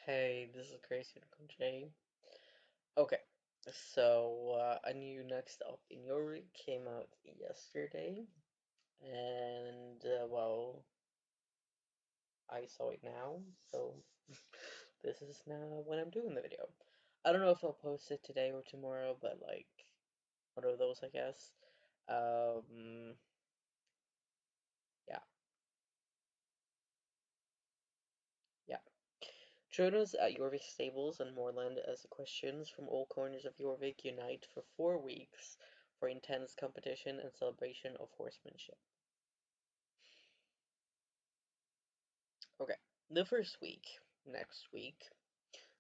Hey, this is Gracie Jay. Okay, so a new Next Up in Your Week came out yesterday, and well, I saw it now, so this is now when I'm doing the video. I don't know if I'll post it today or tomorrow, but like one of those, I guess. Um, yeah, yeah. Join us at Jorvik Stables and Moorland as equestrians from all corners of Jorvik unite for 4 weeks for intense competition and celebration of horsemanship. Okay, the first week, next week,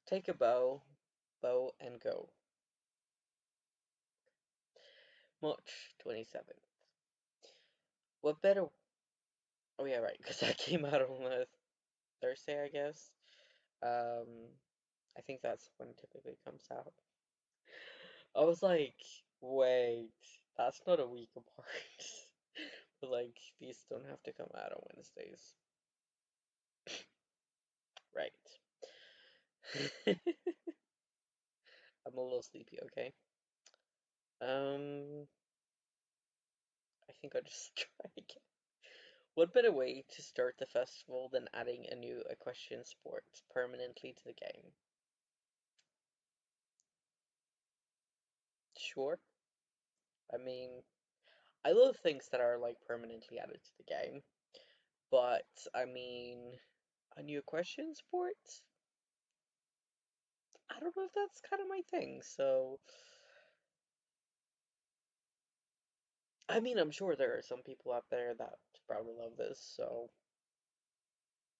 take a bow and go. March 27th. What better? Oh yeah, right, because that came out on a Thursday, I guess. Um, I think that's when it typically comes out. I was like, wait, that's not a week apart. But like, these don't have to come out on Wednesdays. Right. I'm a little sleepy, okay? Um, I think I'll just try again. What better way to start the festival than adding a new equestrian sport permanently to the game? Sure. I mean, I love things that are like permanently added to the game, but I mean, a new equestrian sport? I don't know if that's kind of my thing, so I mean, I'm sure there are some people out there that probably love this, so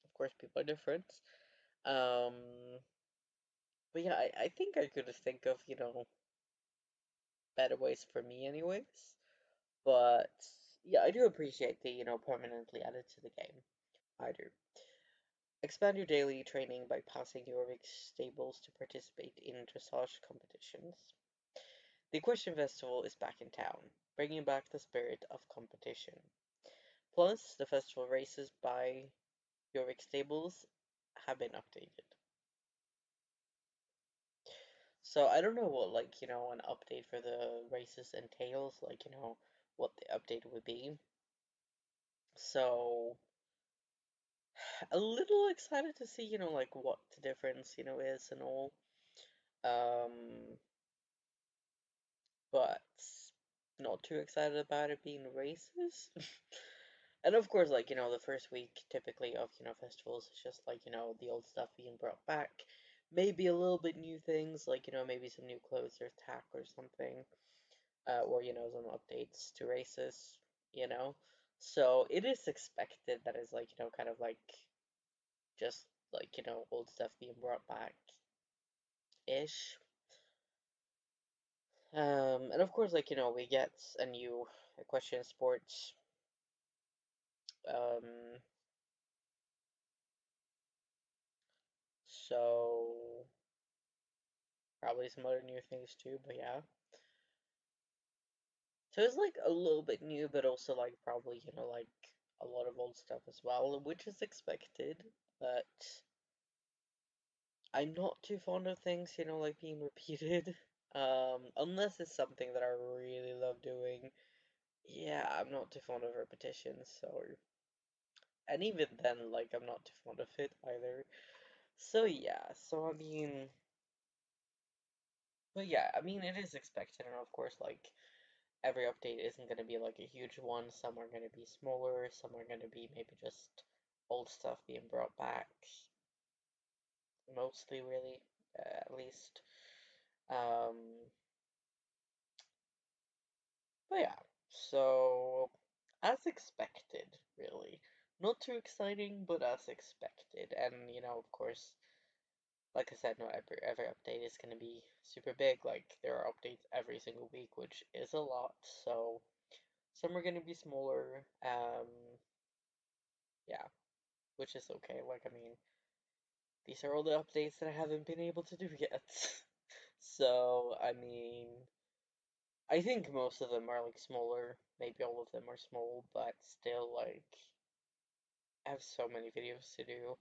of course people are different. Um, but yeah, I think I could think of, better ways for me anyways. But yeah, I do appreciate the, permanently added to the game. I do. Expand your daily training by passing your week's stables to participate in dressage competitions. The Equestrian Festival is back in town, bringing back the spirit of competition. Plus, the festival races by Jorvik Stables have been updated. So I don't know what, like, an update for the races entails, like, what the update would be. So a little excited to see, like what the difference, is and all. Um, but not too excited about it being races. And of course, like, the first week typically of, festivals is just like, the old stuff being brought back. Maybe a little bit new things, like, maybe some new clothes or tack or something. Or, some updates to races, you know. So it is expected that it's like, kind of like just like, old stuff being brought back ish. And of course, like, we get a new equestrian sports. Um, so probably some other new things too, but yeah. So it's like a little bit new, but also like probably, like a lot of old stuff as well, which is expected, but I'm not too fond of things, like being repeated. Unless it's something that I really love doing. Yeah, I'm not too fond of repetitions, so and even then, like, I'm not too fond of it either. So yeah, so I mean, but yeah, I mean, it is expected, and of course, like, every update isn't going to be like a huge one. Some are going to be smaller, some are going to be maybe just old stuff being brought back, mostly, really, at least. Um, but yeah, so as expected, really. Not too exciting, but as expected. And, of course, like I said, not every update is going to be super big. Like, there are updates every single week, which is a lot. So, some are going to be smaller. Yeah, which is okay. Like, I mean, these are all the updates that I haven't been able to do yet. So, I mean, I think most of them are like smaller. Maybe all of them are small, but still, like, I have so many videos to do.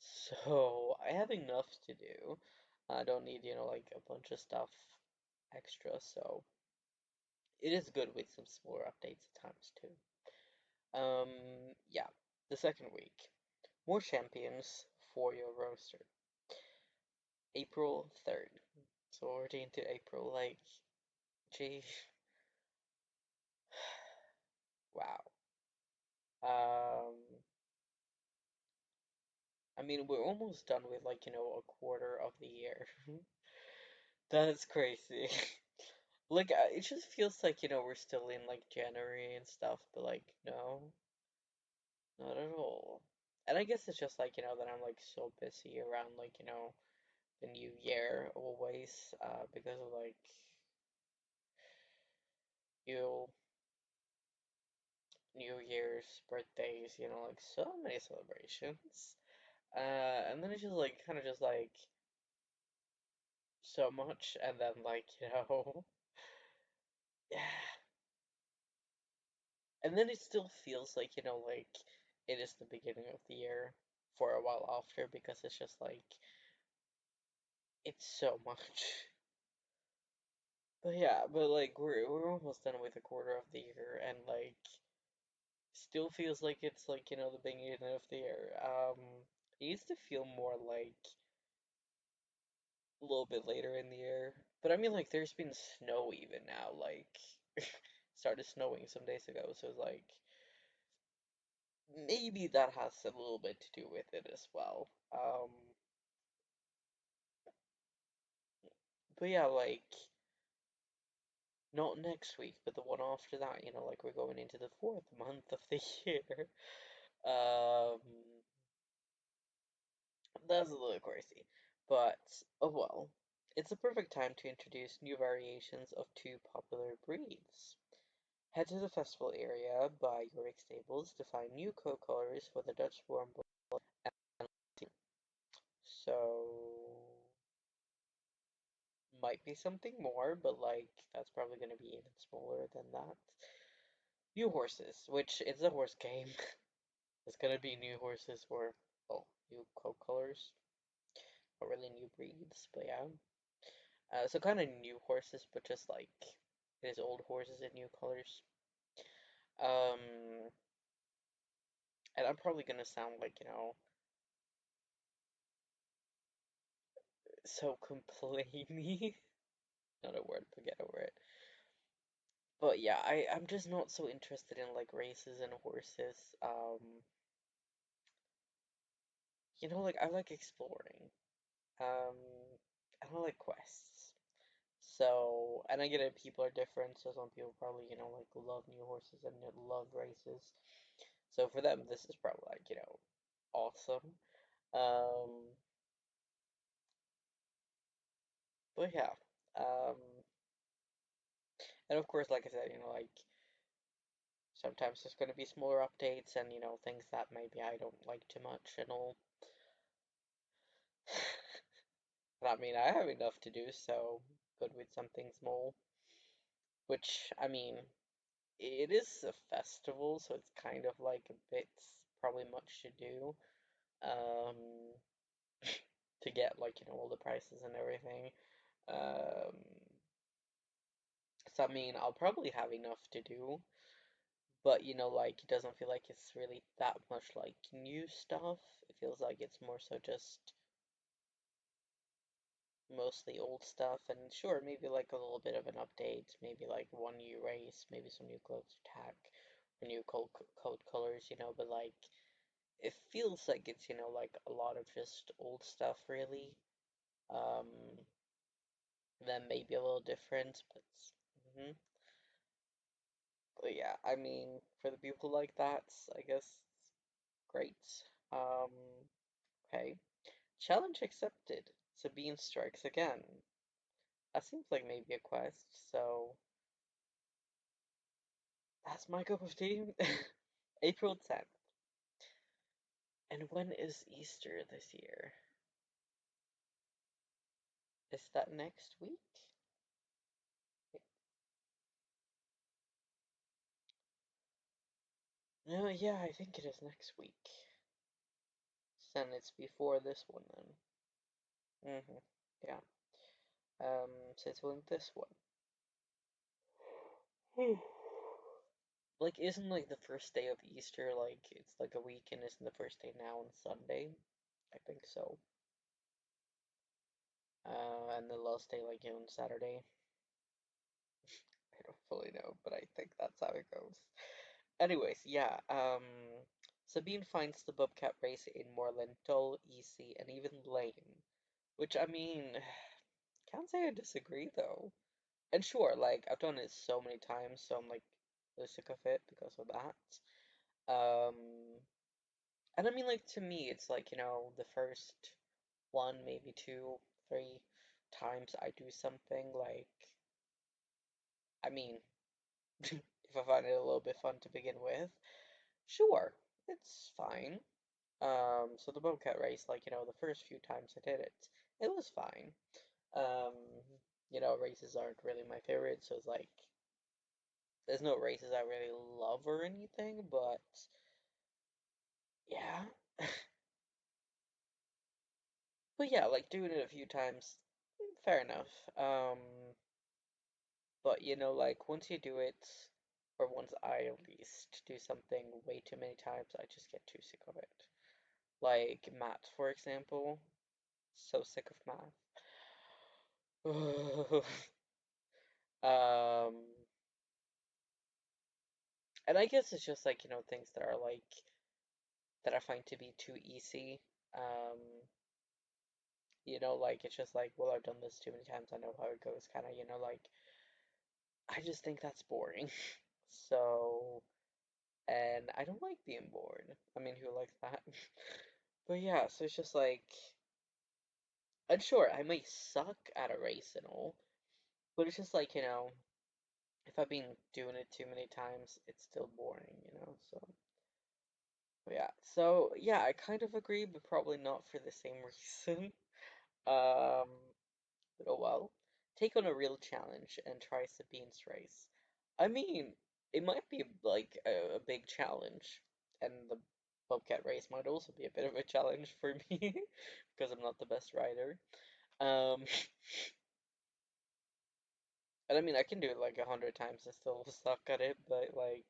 So I have enough to do. I don't need, like a bunch of stuff extra, so it is good with some smaller updates at times too. Yeah, the second week. More champions for your roster. April 3rd. So we're already into April, like, gee, wow. Um, I mean, we're almost done with, like, a quarter of the year. That's crazy. Like, it just feels like, we're still in, like, January and stuff, but, like, no, not at all. And I guess it's just, like, that I'm, like, so busy around, like, the new year always, because of, like, you New Year's, birthdays, like, so many celebrations. And then it's just, like, kind of just, like, so much, and then, like, yeah. And then it still feels like, like it is the beginning of the year for a while after because it's just like it's so much. But yeah, but like we're almost done with a quarter of the year and like still feels like it's like, the beginning of the year. It used to feel more like a little bit later in the year. But I mean like there's been snow even now, like started snowing some days ago, so it's like maybe that has a little bit to do with it as well. But yeah, like not next week, but the one after that, like we're going into the fourth month of the year. Um, that's a little crazy. But oh well. It's a perfect time to introduce new variations of two popular breeds. Head to the festival area by Yorick Stables to find new coat colors for the Dutch Warm Blood and team. So might be something more, but like that's probably gonna be even smaller than that. New horses, which is a horse game. It's gonna be new horses for new coat colors, or really new breeds, but yeah. So kind of new horses, but just like it is old horses in new colors. Um, and I'm probably gonna sound like so complainy. Not a word, but get over it. But yeah, I'm just not so interested in like races and horses. Like I like exploring. Um, I don't like quests. So, and I get it, people are different, so some people probably, like love new horses and love races. So for them, this is probably like, awesome. Um, but yeah. Um, and of course, like I said, like sometimes there's going to be smaller updates and, things that maybe I don't like too much and all. But I mean, I have enough to do, so good with something small. Which, I mean, it is a festival, so it's kind of like a bit probably much to do. Um, to get like all the prices and everything. Um, so I mean, I'll probably have enough to do, but like it doesn't feel like it's really that much like new stuff. It feels like it's more so just mostly old stuff, and sure, maybe like a little bit of an update, maybe like one new race, maybe some new clothes tack, or new coat colors, but like it feels like it's like a lot of just old stuff really. Um, then maybe a little different, mhm. But yeah, I mean, for the people like that, I guess great. Okay. Challenge accepted. Sabine strikes again. That seems like maybe a quest, so that's my cup of tea. April 10th. And when is Easter this year? Is that next week? No, yeah, I think it is next week. then it's before this one then. Yeah. So it's on this one. Like, isn't like the first day of Easter, like, it's like a weekend, isn't the first day now on Sunday? I think so. And the last day, like, on Saturday. I don't fully know, but I think that's how it goes. Anyways, yeah, Sabine finds the bobcat race in more than dull, easy, and even lame. Which, I mean, can't say I disagree, though. And sure, like, I've done it so many times, so I'm, like, really sick of it because of that. Um, and I mean, like, to me, it's like, the first one, maybe two, three times I do something, like, I mean, if I find it a little bit fun to begin with, sure, it's fine. So the bobcat race, like, the first few times I did it, it was fine. Um, races aren't really my favorite, so it's like, there's no races I really love or anything, but yeah. But yeah, like, doing it a few times, fair enough. But like, once you do it, or once I at least do something way too many times, I just get too sick of it. Like math, for example. So sick of math. Um, and I guess it's just like, things that are like, that I find to be too easy. Um, like, it's just like, well, I've done this too many times, I know how it goes, kind of, like, I just think that's boring. So, and I don't like being bored. I mean, who likes that? But yeah, so it's just like, and sure, I may suck at a race and all, but it's just like, if I've been doing it too many times, it's still boring, so yeah. So yeah, I kind of agree, but probably not for the same reason. Um, but oh well. Take on a real challenge and try Sabine's race. I mean, it might be like a big challenge, and the Bobcat race might also be a bit of a challenge for me because I'm not the best rider. Um, and I mean, I can do it like 100 times and still suck at it, but like,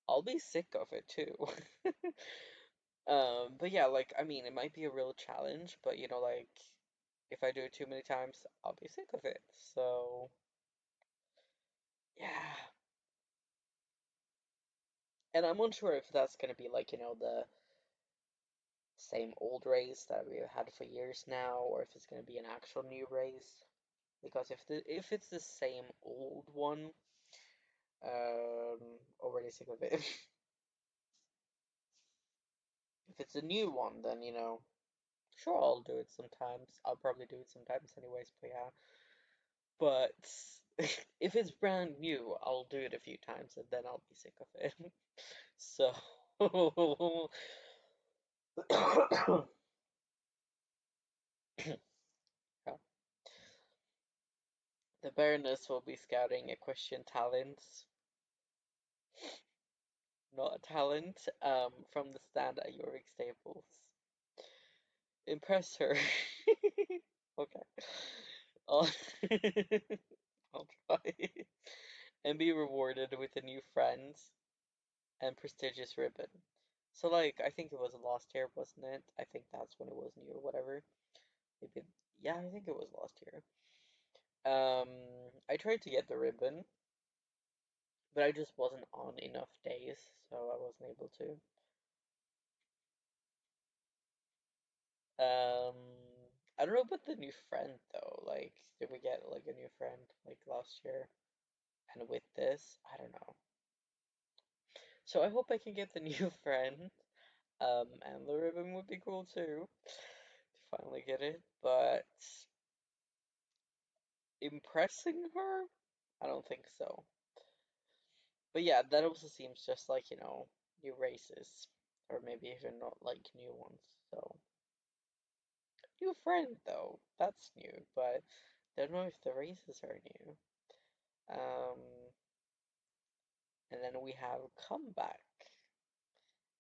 I'll be sick of it too. But yeah, like, I mean, it might be a real challenge, but like, if I do it too many times, I'll be sick of it. So, yeah. And I'm unsure if that's gonna be like, the same old race that we've had for years now, or if it's gonna be an actual new race. Because if it's the same old one, already sick of it. If it's a new one, then sure, I'll do it sometimes. I'll probably do it sometimes anyways, but yeah. But if it's brand new, I'll do it a few times and then I'll be sick of it. So, the Baroness will be scouting equestrian talents, not a talent, from the stand at Jorvik Stables. Impress her. Okay. I'll, I'll try. And be rewarded with a new friend and prestigious ribbon. So, like, I think it was last year, wasn't it? I think that's when it was new or whatever. Maybe, yeah, I think it was last year. I tried to get the ribbon, but I just wasn't on enough days, so I wasn't able to. I don't know about the new friend though. Like, did we get like a new friend like last year? And with this, I don't know. So I hope I can get the new friend. And the ribbon would be cool too to finally get it, but impressing her? I don't think so. But yeah, that also seems just like, new races. Or maybe even not like new ones. So, new friend though. That's new, but don't know if the races are new. Um, and then we have Comeback,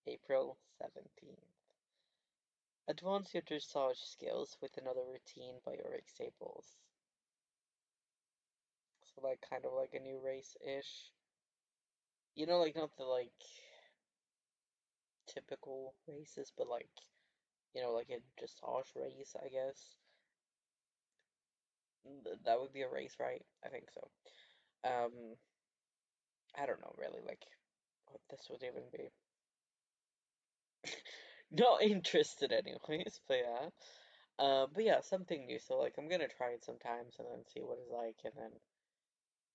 April 17th. Advance your dressage skills with another routine by your examples. So like kind of like a new race-ish. You know, like not the like typical races, but like, you know, like a dressage race, I guess. That would be a race, right? I think so. Um, I don't know really like what this would even be. Not interested anyways, but yeah. But yeah, something new. So like I'm gonna try it sometimes and then see what it's like and then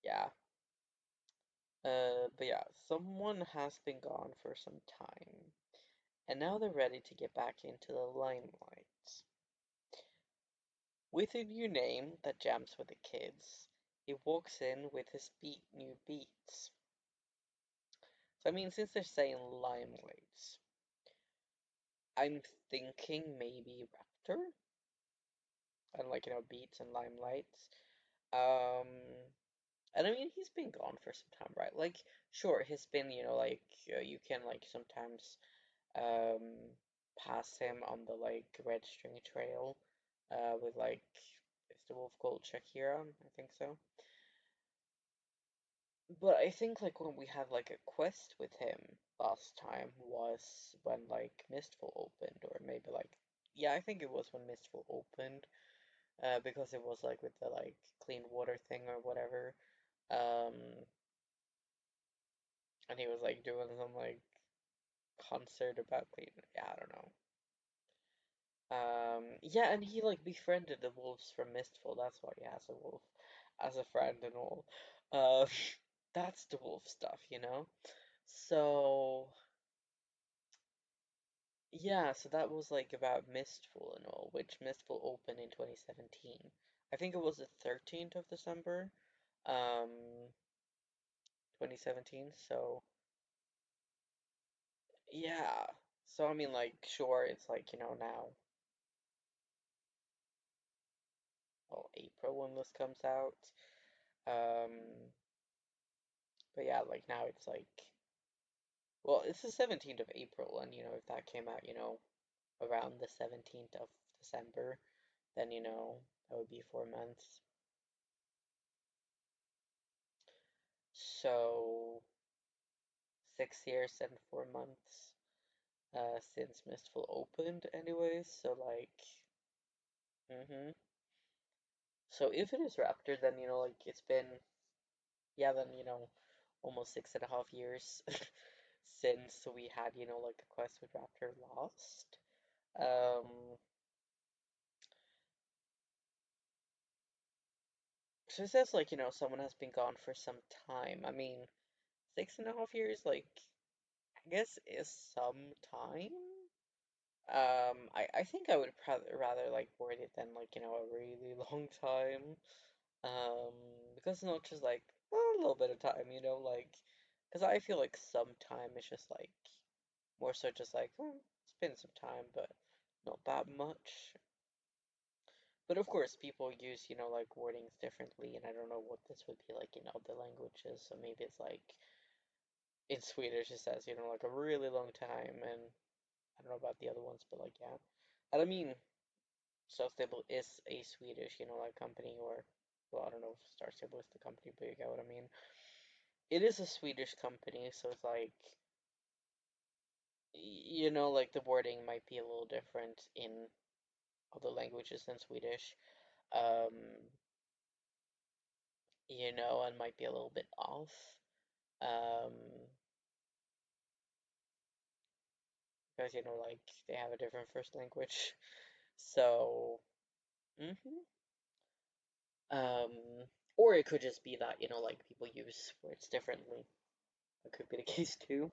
yeah. But yeah, someone has been gone for some time, and now they're ready to get back into the limelight. With a new name that jams with the kids, he walks in with his new beats. So I mean, since they're saying limelight, I'm thinking maybe Raptor and like beats and limelights. Um, and I mean, he's been gone for some time, right? Like, sure, he's been, like you can like sometimes um pass him on the like red string trail, with like is the wolf called Shakira? I think so. But I think like when we had like a quest with him last time was when like Mistful opened, or maybe like yeah, I think it was when Mistful opened, because it was like with the like clean water thing or whatever. Um, and he was like doing some like concert about clean. Yeah, I don't know. Yeah, and he like befriended the wolves from Mistful. That's why he has a wolf as a friend and all. Uh, that's the wolf stuff. So yeah, so that was like about Mistful and all, which Mistful opened in 2017. I think it was the 13th of December, um, 2017. So yeah, so I mean, like, sure, it's like now, well, April when this comes out. Um, but yeah, like now it's like, well, it's the 17th of April, and if that came out, around the 17th of December, then that would be 4 months. So 6 years and 4 months since Mistful opened, anyways. So like, mm-hmm. So if it is Raptor, then like it's been yeah, then almost 6.5 years since we had like a quest with Raptor lost. Um, so it says like someone has been gone for some time. I mean, 6.5 years, like I guess is some time. I think I would rather like word it than like a really long time. Because it's not just like a little bit of time, like because I feel like some time is just like more so just like it's been some time, but not that much. But of course, people use like wordings differently, and I don't know what this would be like in other languages. So maybe it's like in Swedish it says like a really long time, and I don't know about the other ones, but like yeah. And I mean, Star Stable is a Swedish, like company, or well, I don't know if Star Stable is the company, but you get what I mean. It is a Swedish company, so it's like like the wording might be a little different in other languages than Swedish. Um, and might be a little bit off. Um, because like they have a different first language. So, hmm or it could just be that, like people use words differently. That could be the case too.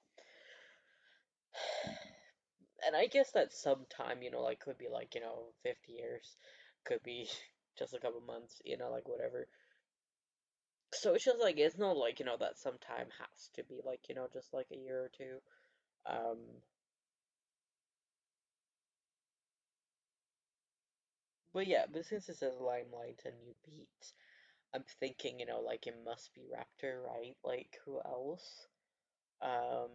And I guess that sometime, like could be like, 50 years, could be just a couple months, like whatever. So it's just like it's not like, that sometime has to be like, just like a year or two. Um but yeah, but since it says Limelight and new beat, I'm thinking, like it must be Raptor, right? Like who else? Um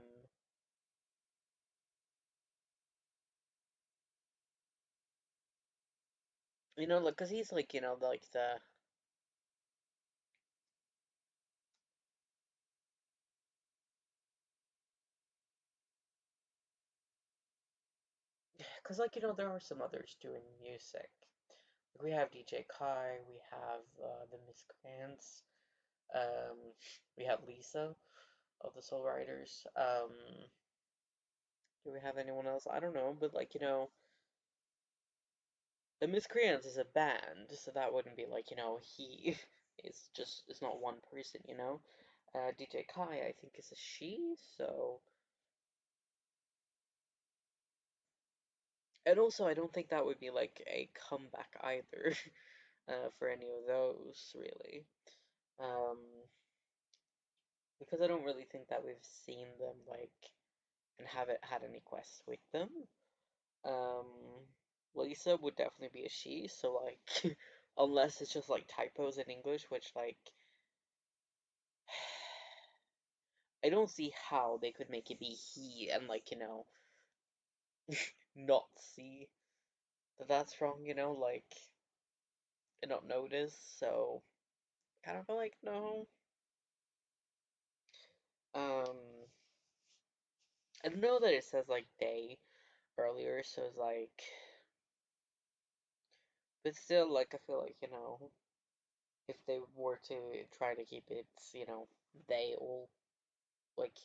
You know, like, cause he's like, you know, like the, cause like, you know, there are some others doing music. Like, we have DJ Kai, we have the Miscreants, um, we have Lisa of the Soul Riders. Do we have anyone else? I don't know, but like, you know, the Miscreants is a band, so that wouldn't be like, you know, he is just, it's not one person, you know? DJ Kai, I think, is a she, so. And also, I don't think that would be like a comeback either, for any of those, really. Um, because I don't really think that we've seen them, like, and haven't had any quests with them. Lisa would definitely be a she, so, like, unless it's just, like, typos in English, which, like, I don't see how they could make it be he and, like, you know, not see that that's wrong, you know, like, and not notice, so, kind of feel like, no. Um, I know that it says, like, they earlier, so it's like, but still, like, I feel like, you know, if they were to try to keep it, you know, they all, like,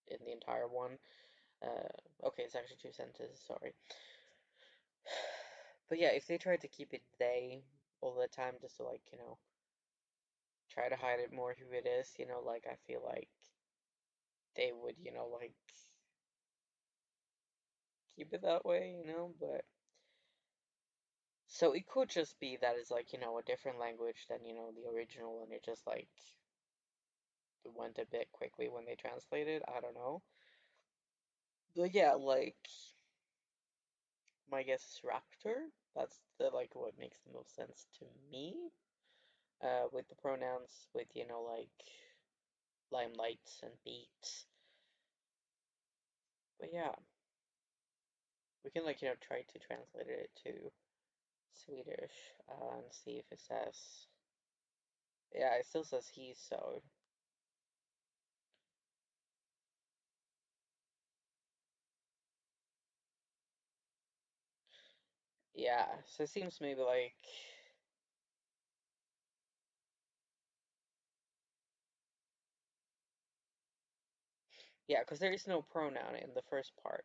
in the entire one, okay, it's actually two sentences, sorry. But yeah, if they tried to keep it they all the time just to, like, you know, try to hide it more who it is, you know, like, I feel like they would, you know, like, keep it that way, you know, but. So it could just be that it's, like, you know, a different language than, you know, the original, and it just, like, went a bit quickly when they translated, I don't know. But yeah, like, my guess is Raptor. That's the, like, what makes the most sense to me. With the pronouns, with, you know, like, limelights and beats. But yeah, we can, like, you know, try to translate it to Swedish, and see if it says. Yeah, it still says he, so. Yeah, so it seems maybe like. Yeah, because there is no pronoun in the first part.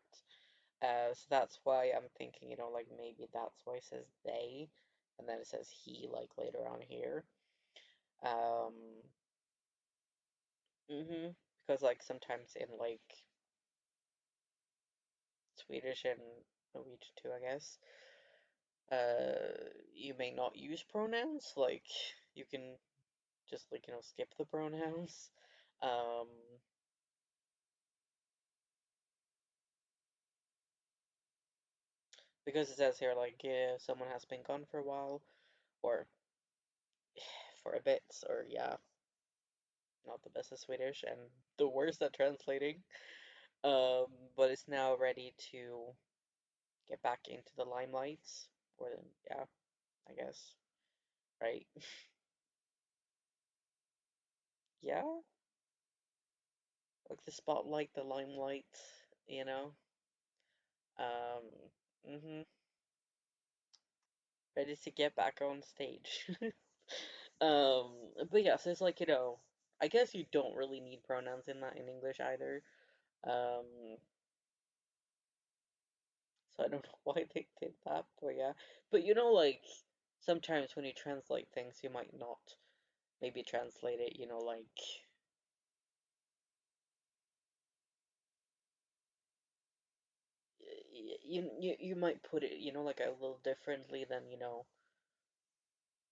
So that's why I'm thinking, you know, like, maybe that's why it says they, and then it says he, like, later on here. Um, because, like, sometimes in, like, Swedish and Norwegian too, I guess, you may not use pronouns. Like, you can just, like, you know, skip the pronouns. Um, because it says here, like, yeah, someone has been gone for a while, or for a bit, or yeah, not the best at Swedish, and the worst at translating. But it's now ready to get back into the limelights, or yeah, I guess, right? Yeah, like the spotlight, the limelight, you know. Um, mm-hmm. Ready to get back on stage. But yeah, so it's like, you know, I guess you don't really need pronouns in that in English either. Um, so I don't know why they did that, but yeah. But you know, like, sometimes when you translate things, you might not maybe translate it, you know, like, you might put it, you know, like, a little differently than, you know,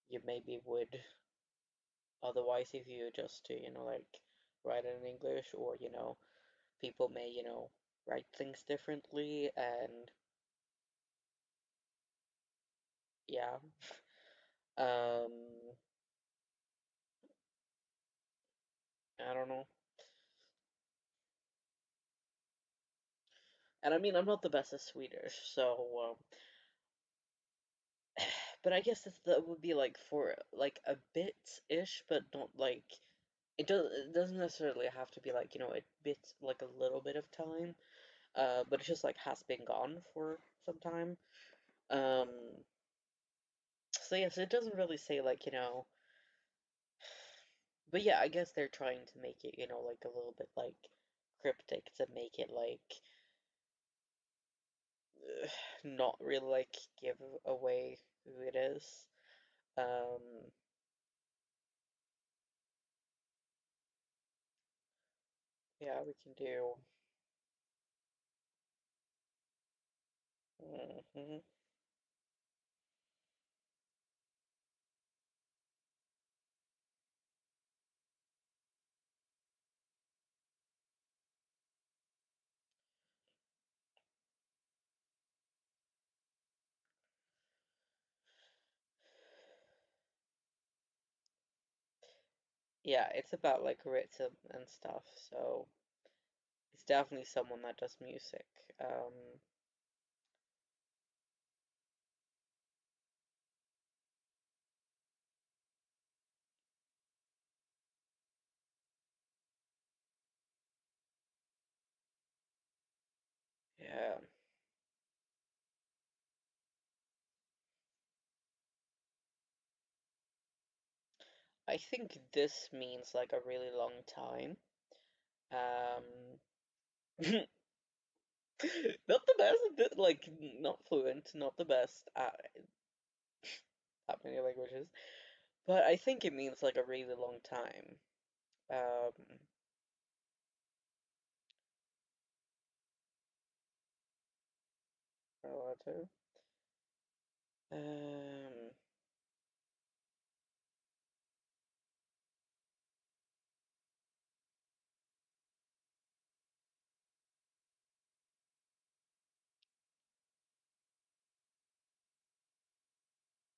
you maybe would otherwise if you just to, you know, like, write it in English, or, you know, people may, you know, write things differently, and yeah. Um, I don't know. And I mean, I'm not the best at Swedish, so But I guess that would be like for like a bit-ish, but not like it doesn't necessarily have to be like, a bit like a little bit of time. But it's just like has been gone for some time. Um, so yes, it doesn't really say like, but yeah, I guess they're trying to make it, like a little bit like cryptic to make it like not really like give away who it is. Um, yeah, we can do. Mhm. Yeah, it's about like rhythm and stuff, so it's definitely someone that does music. Yeah, I think this means like a really long time. Um, not the best, like not fluent, not the best at that many languages, but I think it means like a really long time. Um, Relative. Um,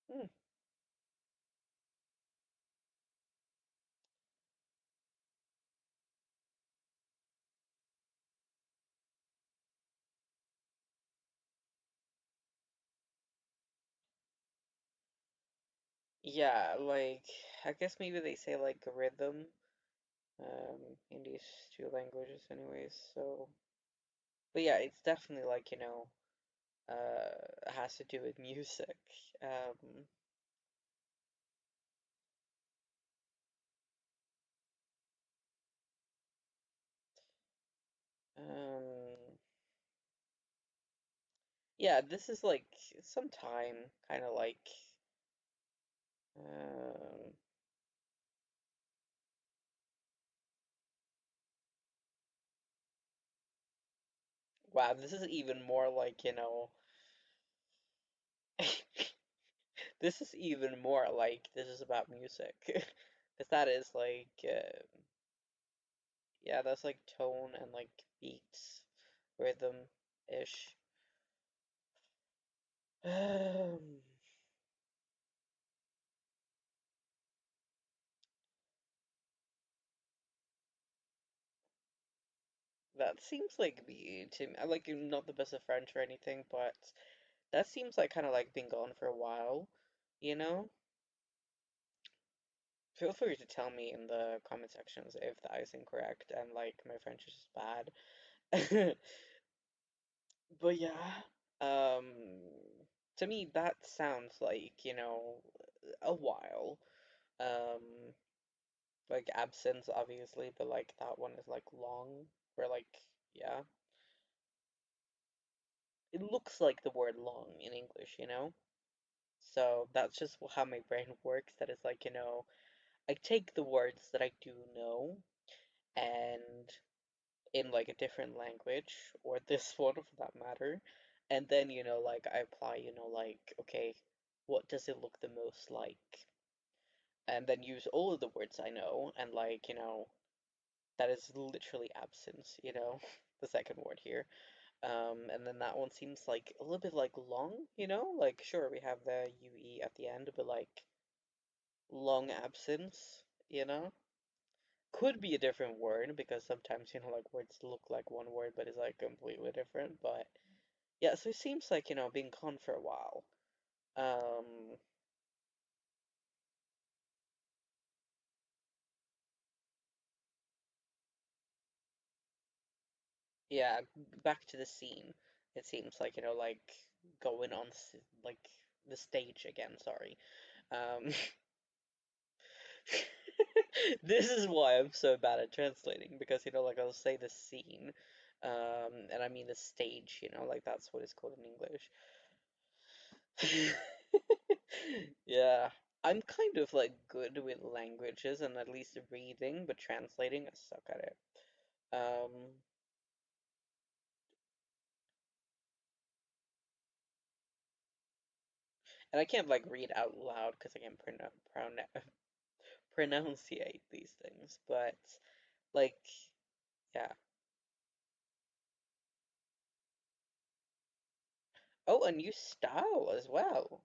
hmm. Yeah, like I guess maybe they say like rhythm, in these two languages, anyways. So, but yeah, it's definitely like has to do with music. Um, um, yeah, this is like some time, kind of like, um, wow, this is even more like, this is even more like this is about music, because that is like, yeah, that's like tone and like beats, rhythm ish. Um, that seems like me to me. I like I'm not the best of French or anything, but that seems like kind of like been gone for a while, you know? Feel free to tell me in the comment sections if that is incorrect and like my French is just bad. But yeah, to me that sounds like, a while. Um, like absence obviously, but like that one is like long, or like, yeah. It looks like the word long in English, So that's just how my brain works. That is like, I take the words that I do know and in like a different language, or this one for that matter, and then, like I apply, like, okay, what does it look the most like? And then use all of the words I know, and like, that is literally absence, the second word here. And then that one seems like a little bit like long, like sure we have the UE at the end, but like long absence, could be a different word because sometimes, like words look like one word but it's like completely different. But yeah, so it seems like, being gone for a while. Um, yeah, back to the scene. It seems like, like going on like the stage again, sorry. Um, this is why I'm so bad at translating because, like I'll say the scene, and I mean the stage, like that's what it's called in English. Yeah, I'm kind of like good with languages and at least reading, but translating, I suck at it. Um, and I can't like read out loud because I can't pronunciate these things, but like, yeah. Oh, a new style as well.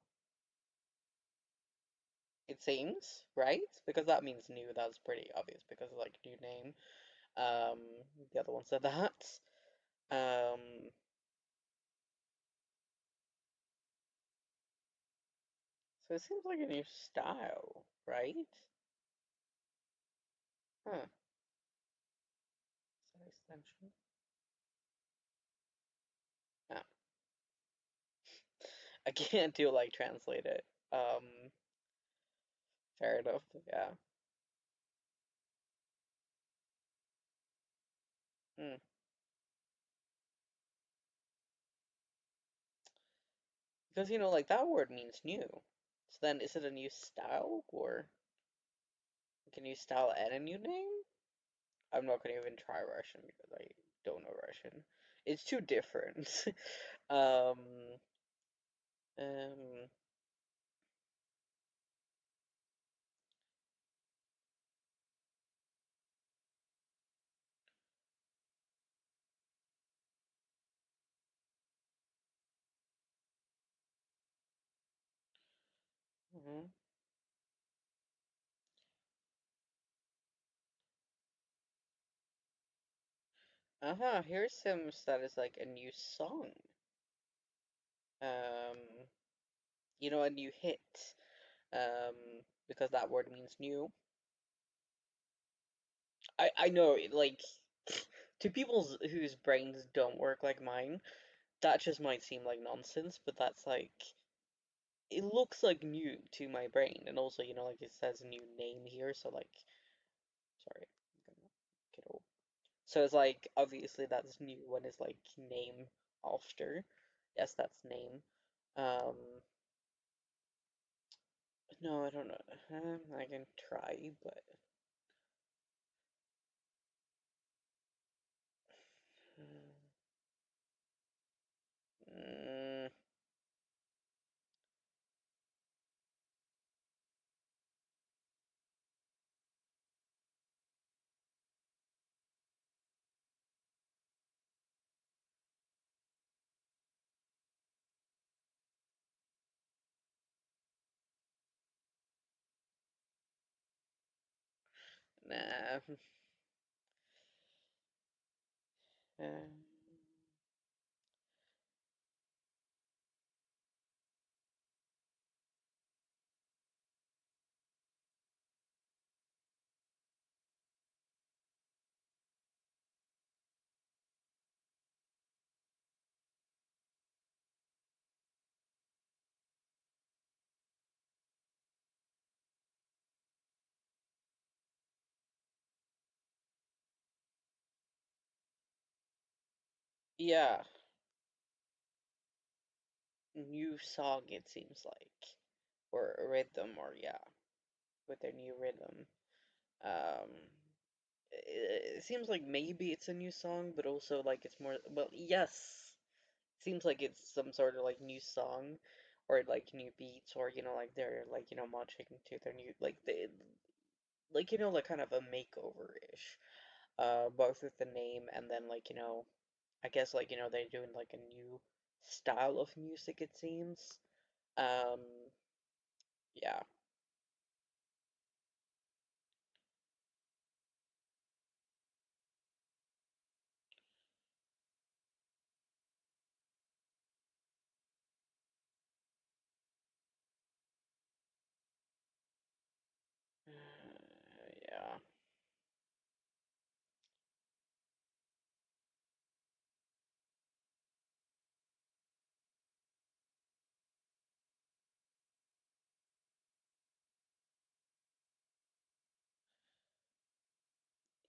It seems, right? Because that means new. That's pretty obvious because like new name. The other one said that. Um, so it seems like a new style, right? Huh. Is that extension? Yeah. I can't do like translate it. Fair enough. Yeah. Hmm. Because like that word means new. So then, is it a new style or can you style and a new name? I'm not gonna even try Russian because I don't know Russian. It's too different. um. Um. Mhm. Uh-huh. Here's some that is like a new song. Um. A new hit. Because that word means new. I know, like, to people whose brains don't work like mine, that just might seem like nonsense, but that's like, it looks like new to my brain. And also, like it says new name here, so like, sorry, I'm gonna get old. So it's like, obviously that's new when it's like name after. Yes, that's name. Um, no, I don't know. I can try, but. Mm, nah. Uh, yeah, new song it seems like, or rhythm, or yeah, with their new rhythm. Um, it seems like maybe it's a new song, but also like it's more. Well, yes, it seems like it's some sort of like new song, or like new beats, or like they're like matching to their new like they like like kind of a makeover ish. Both with the name and then like I guess like they're doing like a new style of music it seems. Um, yeah.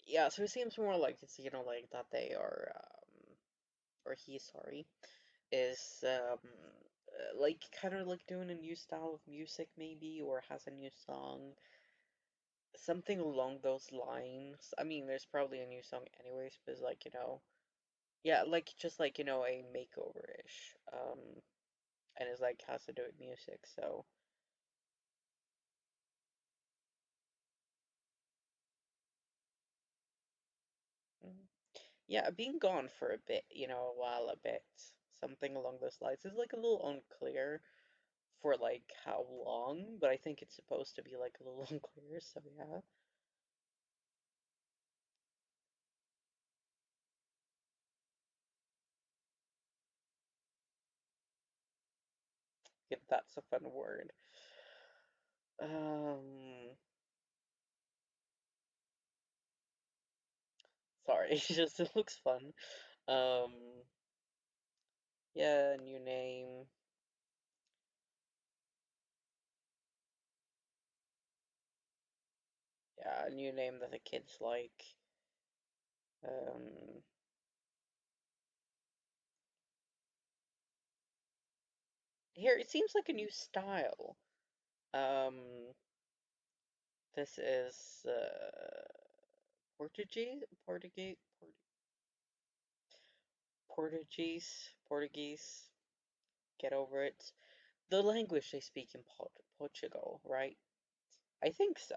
yeah, so it seems more like it's, like that they are, or he, sorry, is, like, kind of like doing a new style of music, maybe, or has a new song, something along those lines. I mean, there's probably a new song anyways, but it's like, yeah, like, just like, a makeover-ish, and it's like, has to do with music, so. Mm. Yeah, being gone for a bit, a while, a bit, something along those lines. It's like a little unclear for like how long, but I think it's supposed to be like a little unclear, so yeah. Yeah, that's a fun word. Um, sorry, it's just it looks fun. Um, yeah, new name. Yeah, a new name that the kids like. Um, here it seems like a new style. Um, this is Portuguese. Get over it. The language they speak in Portugal, right? I think so.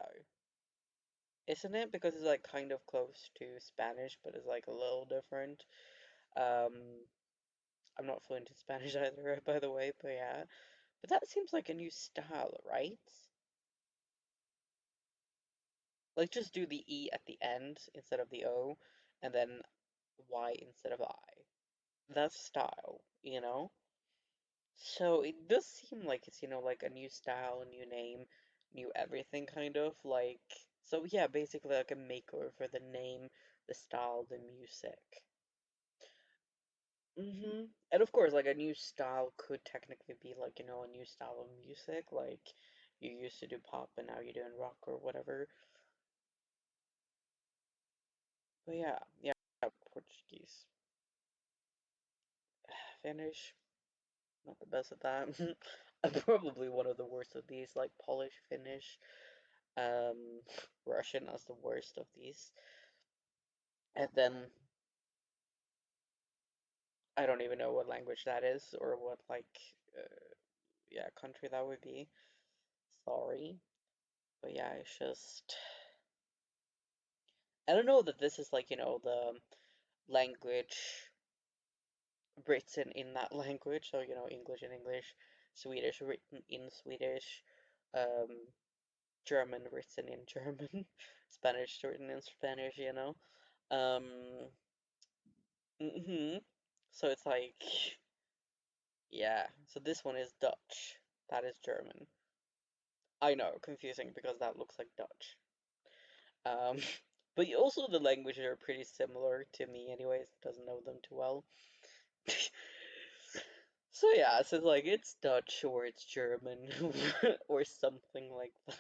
Isn't it? Because it's like kind of close to Spanish, but it's like a little different. Um, I'm not fluent in Spanish either, by the way, but yeah. But that seems like a new style, right? Like just do the E at the end instead of the O, and then Y instead of I. That's style. So it does seem like it's, like a new style, a new name, new everything kind of like. So yeah, basically like a makeover for the name, the style, the music. And of course, like a new style could technically be like, a new style of music. Like you used to do pop and now you're doing rock or whatever. But yeah, Portuguese. Finnish, not the best at that. I'm probably one of the worst of these, like Polish, Finnish. Um, Russian as the worst of these. And then I don't even know what language that is or what like yeah, country that would be. Sorry. But yeah, it's just I don't know that this is like, the language written in that language. So, English in English, Swedish written in Swedish, um, German written in German, Spanish written in Spanish. Um, hmm So it's like yeah, so this one is Dutch. That is German. I know, confusing because that looks like Dutch. Um, but also the languages are pretty similar to me anyways, doesn't know them too well. So yeah, so like it's Dutch or it's German or something like that.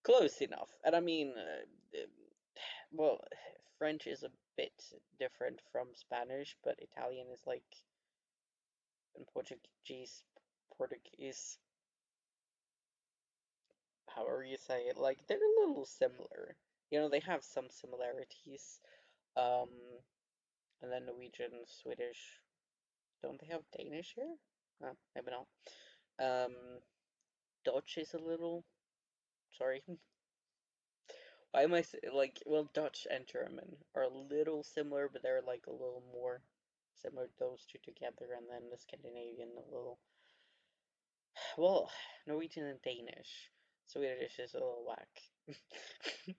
Close enough. And I mean, well, French is a bit different from Spanish, but Italian is like, and Portuguese, however you say it, like they're a little similar. They have some similarities. Um, and then Norwegian, Swedish. Don't they have Danish here? Maybe not. Um, Dutch is a little. Sorry. Why am I like? Well, Dutch and German are a little similar, but they're like a little more similar those two together, and then the Scandinavian a little. Well, Norwegian and Danish. Swedish is a little whack.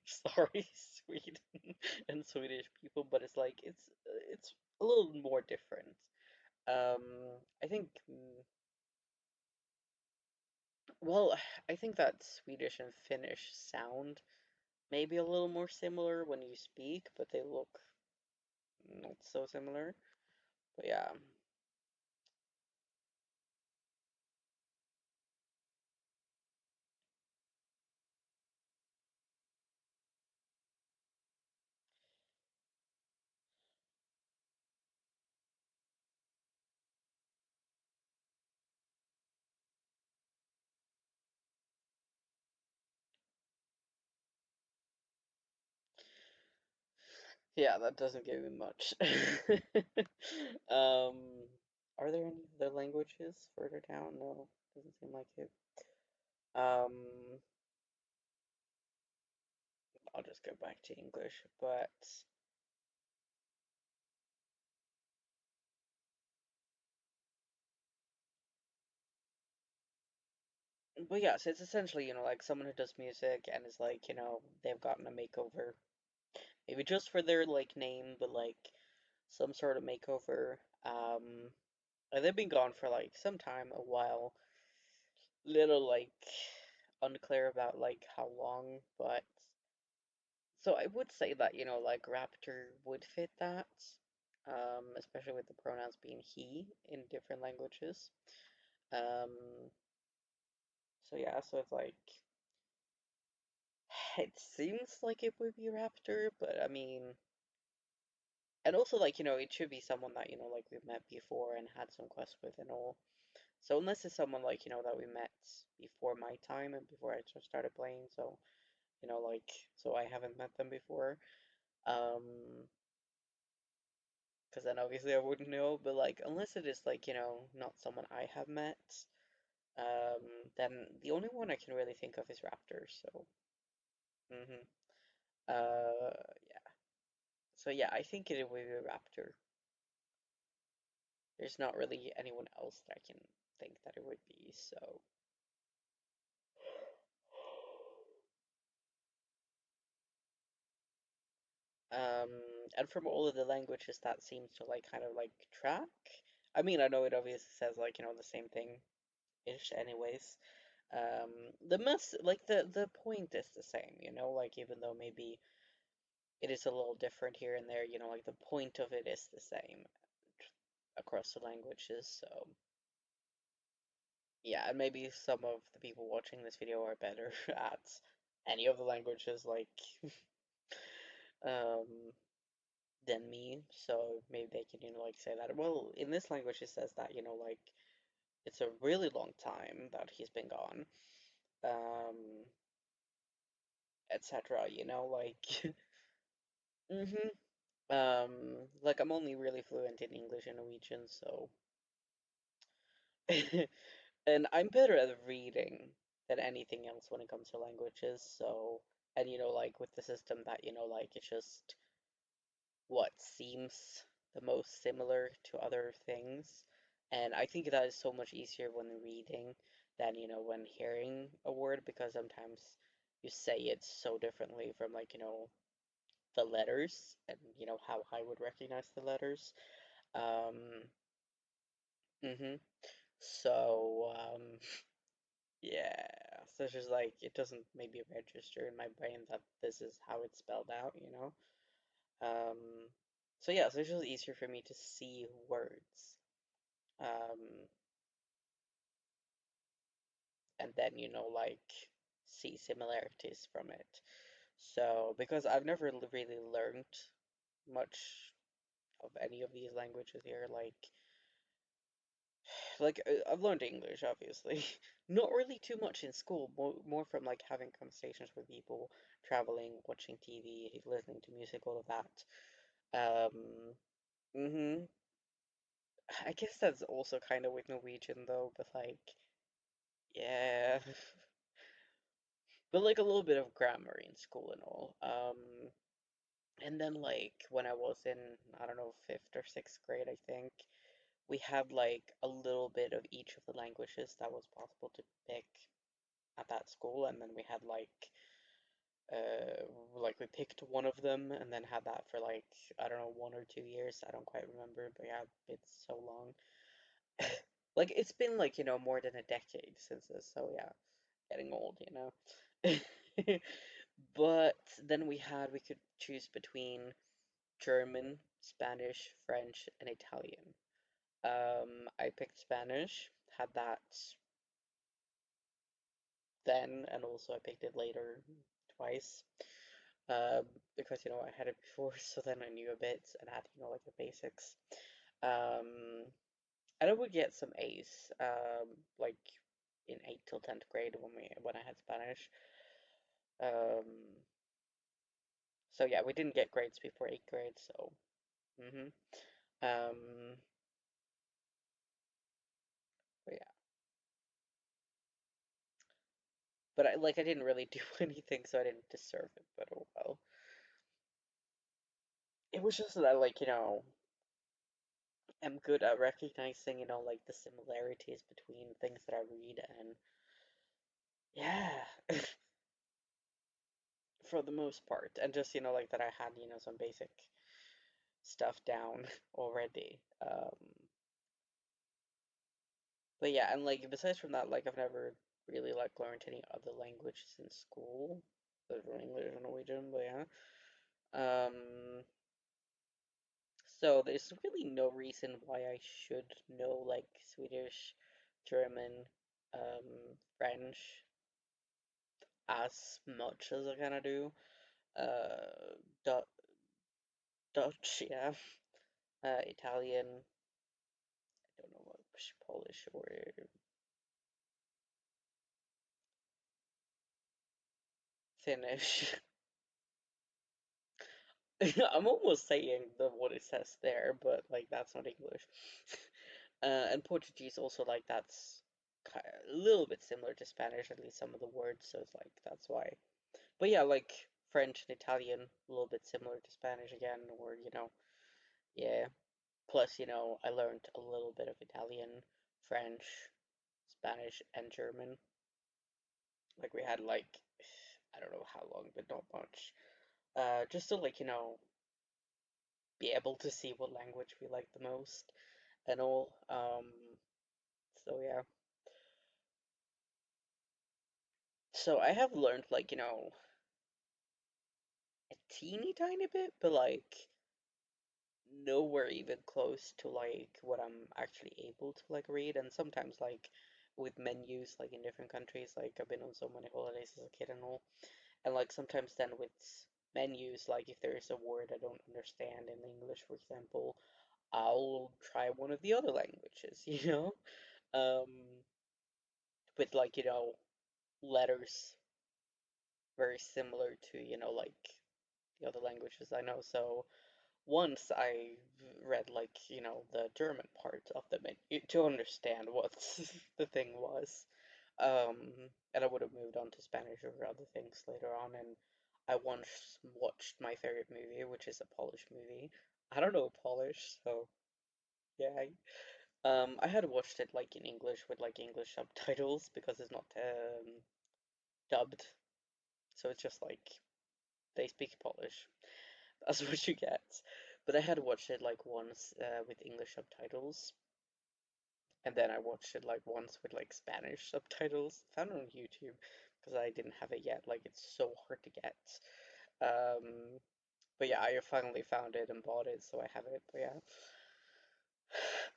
Sorry, Sweden and Swedish people, but it's a little more different. I think well, I think that Swedish and Finnish sound maybe a little more similar when you speak, but they look not so similar. But yeah. Yeah, that doesn't give me much. Um, are there any other languages further down? No, doesn't seem like it. Um, I'll just go back to English, but yeah, so it's essentially, like someone who does music and is like, they've gotten a makeover. Maybe just for their like name, but like some sort of makeover. And they've been gone for like some time, a while. Little like unclear about like how long, but so I would say that, like Raptor would fit that. Especially with the pronouns being he in different languages. Um, so yeah, so it's like it seems like it would be Raptor, but I mean, and also like, it should be someone that, like we've met before and had some quests with and all. So unless it's someone like, that we met before my time and before I just started playing, so, like, so I haven't met them before. Um, because then obviously I wouldn't know, but like, unless it is like, not someone I have met, then the only one I can really think of is Raptor, so, mm-hmm. Yeah. So yeah, I think it would be Raptor. There's not really anyone else that I can think that it would be, so. And from all of the languages, that seems to like kind of like track. I mean, I know it obviously says like, the same thing ish anyways. The mess like the point is the same, like even though maybe it is a little different here and there, like the point of it is the same across the languages, so yeah, and maybe some of the people watching this video are better at any of the languages, like um than me, so maybe they can, like say that. Well, in this language it says that, like it's a really long time that he's been gone, um, etc. Like, hmm like I'm only really fluent in English and Norwegian, so, and I'm better at reading than anything else when it comes to languages. So, and like with the system that, like it's just what seems the most similar to other things. And I think that is so much easier when reading than, when hearing a word because sometimes you say it so differently from like, the letters and, how I would recognize the letters. Um, hmm So, yeah, so it's just like it doesn't maybe register in my brain that this is how it's spelled out. Um, so yeah, so it's just easier for me to see words. Um, and then, like see similarities from it. So, because I've never really learned much of any of these languages here, I've learned English, obviously. Not really too much in school, more from like having conversations with people, traveling, watching TV, listening to music, all of that. Um, hmm I guess that's also kind of with Norwegian though, but like, yeah, but like a little bit of grammar in school and all. And then like when I was in, I don't know, fifth or sixth grade, I think, we had like a little bit of each of the languages that was possible to pick at that school, and then we had like we picked one of them and then had that for like I don't know 1 or 2 years. I don't quite remember, but yeah, it's so long. Like it's been like more than a decade since this, so yeah, getting old. But then we could choose between German, Spanish, French, and Italian. I picked Spanish, had that then, and also I picked it later twice. Because I had it before, so then I knew a bit and had like the basics. Um, and I would get some A's, like in 8th till 10th grade when I had Spanish. Um, So yeah, we didn't get grades before 8th grade, so mm-hmm. Um, but yeah. But I didn't really do anything, so I didn't deserve it, but oh well. It was just that I'm good at recognizing, like the similarities between things that I read and yeah, for the most part. And just, like that I had, some basic stuff down already. But yeah, and like besides from that, like I've never really like learned any other languages in school, other than English or Norwegian, but yeah. Um, so there's really no reason why I should know like Swedish, German, French as much as I kind of do. Uh, du Dutch, yeah. Italian, I don't know much Polish or Finnish. I'm almost saying what it says there, but like that's not English. And Portuguese also like that's a little bit similar to Spanish, at least some of the words. So it's like that's why. But yeah, like French and Italian, a little bit similar to Spanish again, or yeah. Plus, I learned a little bit of Italian, French, Spanish, and German. Like we had like I don't know how long, but not much. Just to like be able to see what language we like the most and all. So yeah. So I have learned like, a teeny tiny bit, but like nowhere even close to like what I'm actually able to like read. And sometimes like with menus like in different countries, like I've been on so many holidays as a kid and all. And like sometimes then with menus, like if there is a word I don't understand in English, for example, I'll try one of the other languages, Um, with like, letters very similar to, like the other languages I know. So once I read like, the German part of the menu to understand what the thing was. And I would have moved on to Spanish or other things later on. And I once watched my favorite movie, which is a Polish movie. I don't know Polish, so yeah. I had watched it like in English with like English subtitles because it's not dubbed. So it's just like they speak Polish. That's what you get. But I had watched it like once with English subtitles, and then I watched it like once with like Spanish subtitles. Found it on YouTube because I didn't have it yet. Like it's so hard to get. Um, but yeah, I finally found it and bought it, so I have it. But yeah,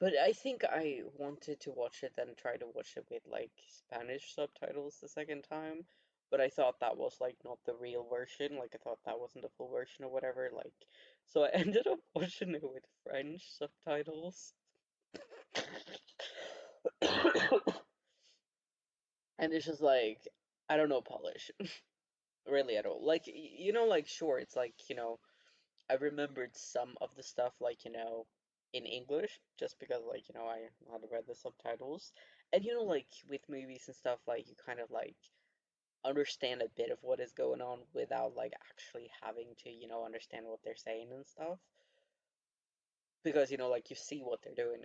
but I think I wanted to watch it then try to watch it with like Spanish subtitles the second time. But I thought that was like not the real version. Like I thought that wasn't the full version or whatever. Like, so I ended up watching it with French subtitles. And it's just like I don't know Polish really at all. Like like sure, it's like I remembered some of the stuff like in English just because like I had read the subtitles, and like with movies and stuff like you kind of like understand a bit of what is going on without like actually having to understand what they're saying and stuff because like you see what they're doing.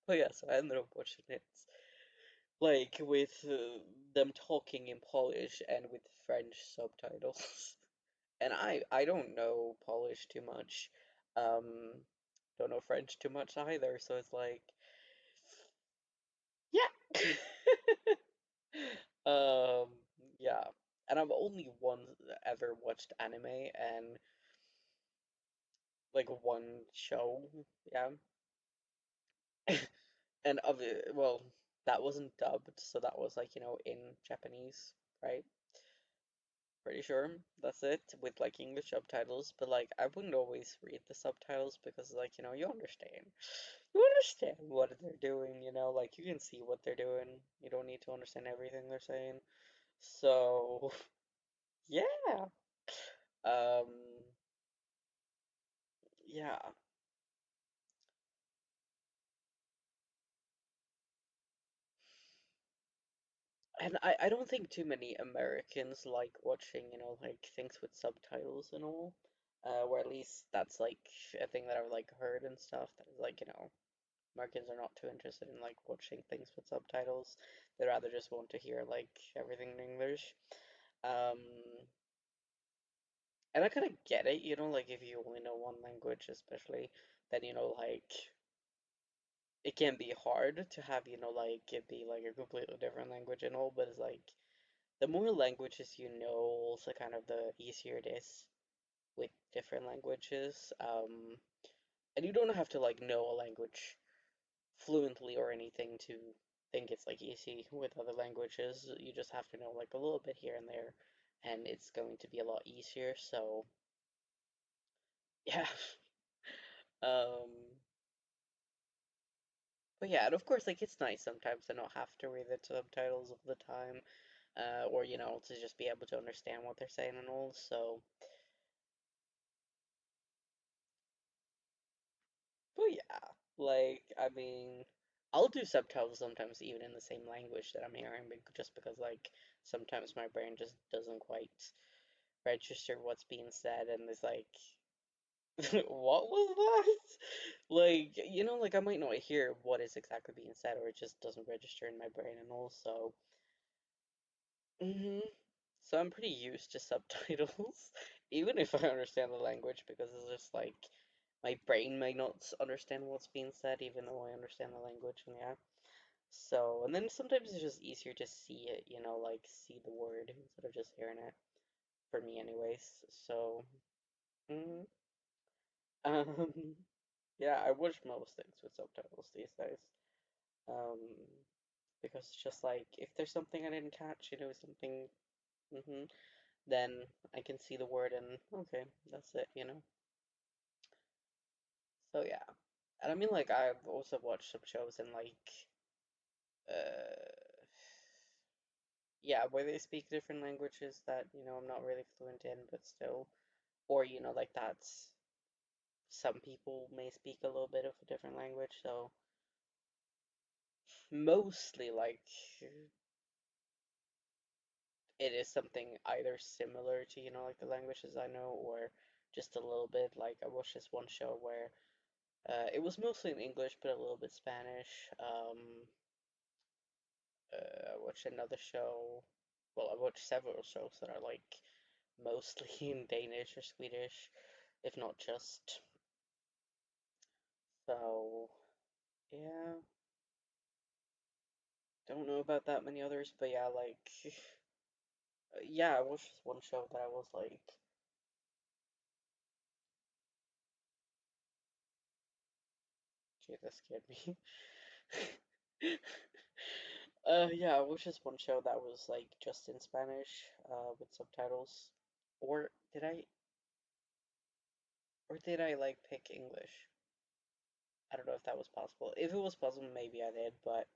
But yeah, so I ended up watching it like with them talking in Polish and with French subtitles. And I don't know Polish too much. Um, don't know French too much either, so it's like yeah. Um, yeah. And I've only once ever watched anime and like one show, yeah. And of it, well, that wasn't dubbed, so that was like, in Japanese, right? Pretty sure that's it with like English subtitles, but like I wouldn't always read the subtitles because like you understand. You understand what they're doing, like you can see what they're doing. You don't need to understand everything they're saying. So, yeah. Um, yeah. And I don't think too many Americans like watching, like things with subtitles and all. Or at least that's like a thing that I've like heard and stuff that is like, Americans are not too interested in like watching things with subtitles. They rather just want to hear like everything in English. Um, and I kind of get it, like if you only know one language, especially, then like it can be hard to have, like it be like a completely different language and all, but it's like the more languages you know, also kind of the easier it is with different languages. And you don't have to like know a language fluently or anything to think it's like easy with other languages. You just have to know like a little bit here and there, and it's going to be a lot easier. So yeah. Um, but yeah, and of course, like it's nice sometimes to not have to read the subtitles all the time, or to just be able to understand what they're saying and all. So, but yeah, like I mean, I'll do subtitles sometimes even in the same language that I'm hearing, just because like sometimes my brain just doesn't quite register what's being said, and it's like, what was that? Like, like I might not hear what is exactly being said, or it just doesn't register in my brain, and also. hmm So I'm pretty used to subtitles, even if I understand the language, because it's just like my brain may not understand what's being said, even though I understand the language, and yeah. So, and then sometimes it's just easier to see it, like see the word instead of just hearing it, for me anyways. So, mm, um, yeah, I watch most things with subtitles these days. Um, because it's just like, if there's something I didn't catch, something, hmm then I can see the word and okay, that's it. So yeah. And I mean, like, I've also watched some shows in like, uh, yeah, where they speak different languages that, I'm not really fluent in, but still, or, like that's, some people may speak a little bit of a different language, so mostly, like, it is something either similar to, like the languages I know, or just a little bit. Like, I watched this one show where it was mostly in English, but a little bit Spanish. I watched another show. Well, I watched several shows that are like mostly in Danish or Swedish, if not just. So, yeah, don't know about that many others, but yeah, like, yeah, I watched this one show that I was like, gee, that scared me. Yeah, I watched this one show that was like just in Spanish, with subtitles. Or did I like pick English? I don't know if that was possible. If it was possible, maybe I did, but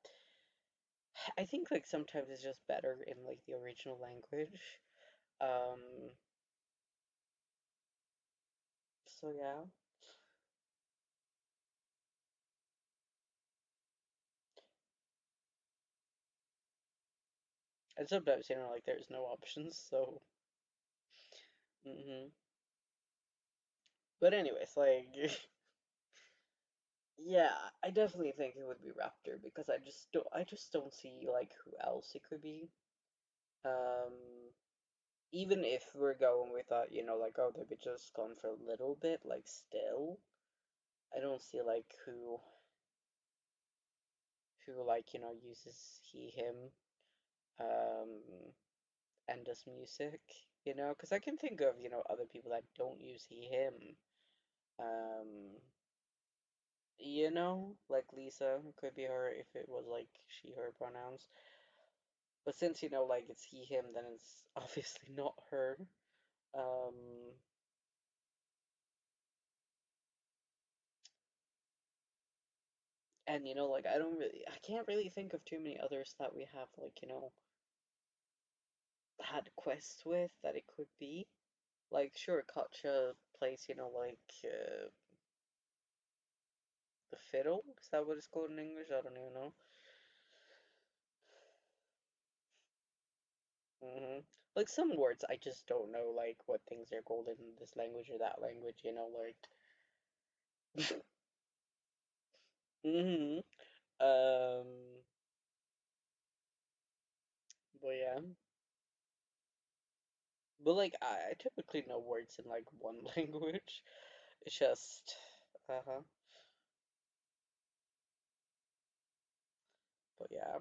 I think like sometimes it's just better in like the original language. Um, so yeah. And sometimes, like there's no options, so hmm But anyways, like yeah, I definitely think it would be Raptor because I just don't see like who else it could be. Um, Even if we're going with that, like, oh, they've just gone for a little bit, like, still, I don't see, like, who, like, uses he, him, um, and does music, because I can think of, other people that don't use he, him, um, like Lisa, could be her if it was, like, she, her pronouns, but since, like, it's he, him, then it's obviously not her, um, and like I can't really think of too many others that we have like had quests with that it could be. Like, sure, Katja plays, like, the fiddle? Is that what it's called in English? I don't even know. Like, some words I just don't know, like, what things are called in this language or that language, like. hmm Um, but yeah. But, like, I typically know words in, like, one language. It's just, uh-huh. But yeah,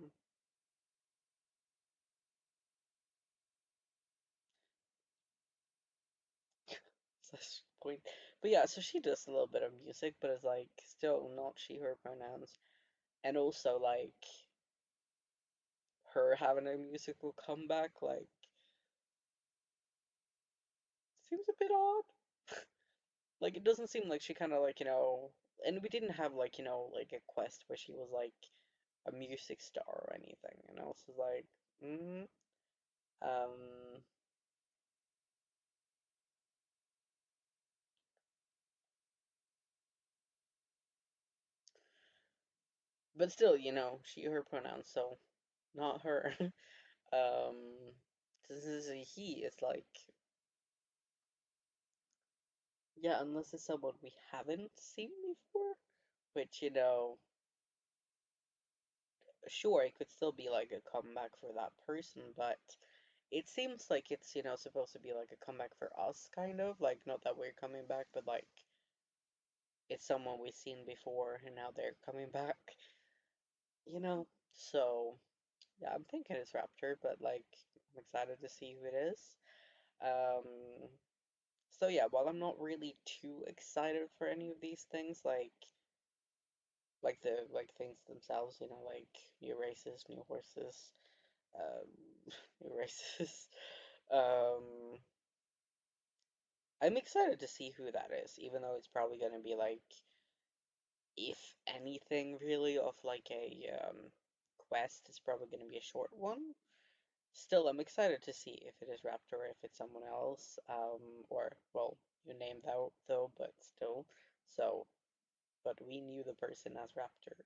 such point. But yeah, so she does a little bit of music, but it's, like, still not she, her pronouns. And also, like, her having a musical comeback, like, seems a bit odd. Like, it doesn't seem like she kind of, like, and we didn't have, like, like a quest where she was, like, a music star or anything, So it's like, mm, um, but still, she, her pronouns, so not her. um, this is a he, it's like, yeah, unless it's someone we haven't seen before, which, sure, it could still be like a comeback for that person, but it seems like it's, supposed to be like a comeback for us, kind of. Like, not that we're coming back, but like it's someone we've seen before and now they're coming back, So, yeah, I'm thinking it's Raptor, but like, I'm excited to see who it is. Um, so yeah, while I'm not really too excited for any of these things, like the like things themselves, like new races, new horses, um, new races. Um, I'm excited to see who that is, even though it's probably going to be like, if anything, really, of like a quest, it's probably going to be a short one. Still, I'm excited to see if it is Raptor or if it's someone else. Or, well, you named out though, but still. So, but we knew the person as Raptor.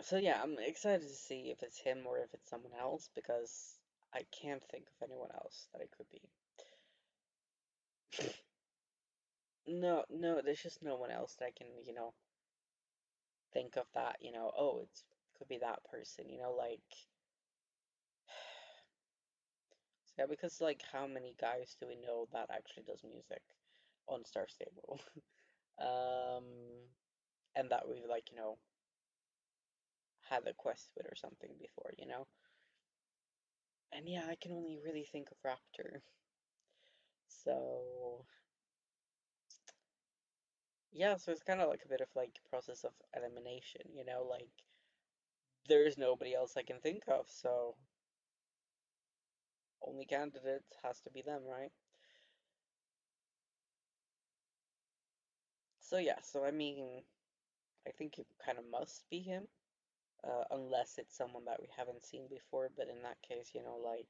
So yeah, I'm excited to see if it's him or if it's someone else because I can't think of anyone else that it could be. No, no, there's just no one else that I can, think of that, oh, could be that person, like, so yeah, because like how many guys do we know that actually does music on Star Stable? Um, and that we've like, had a quest with or something before, And yeah, I can only really think of Raptor. So yeah, so it's kind of like a bit of like process of elimination, like there's nobody else I can think of, so only candidate has to be them, right? So yeah, so I mean, I think it kind of must be him, unless it's someone that we haven't seen before. But in that case, like,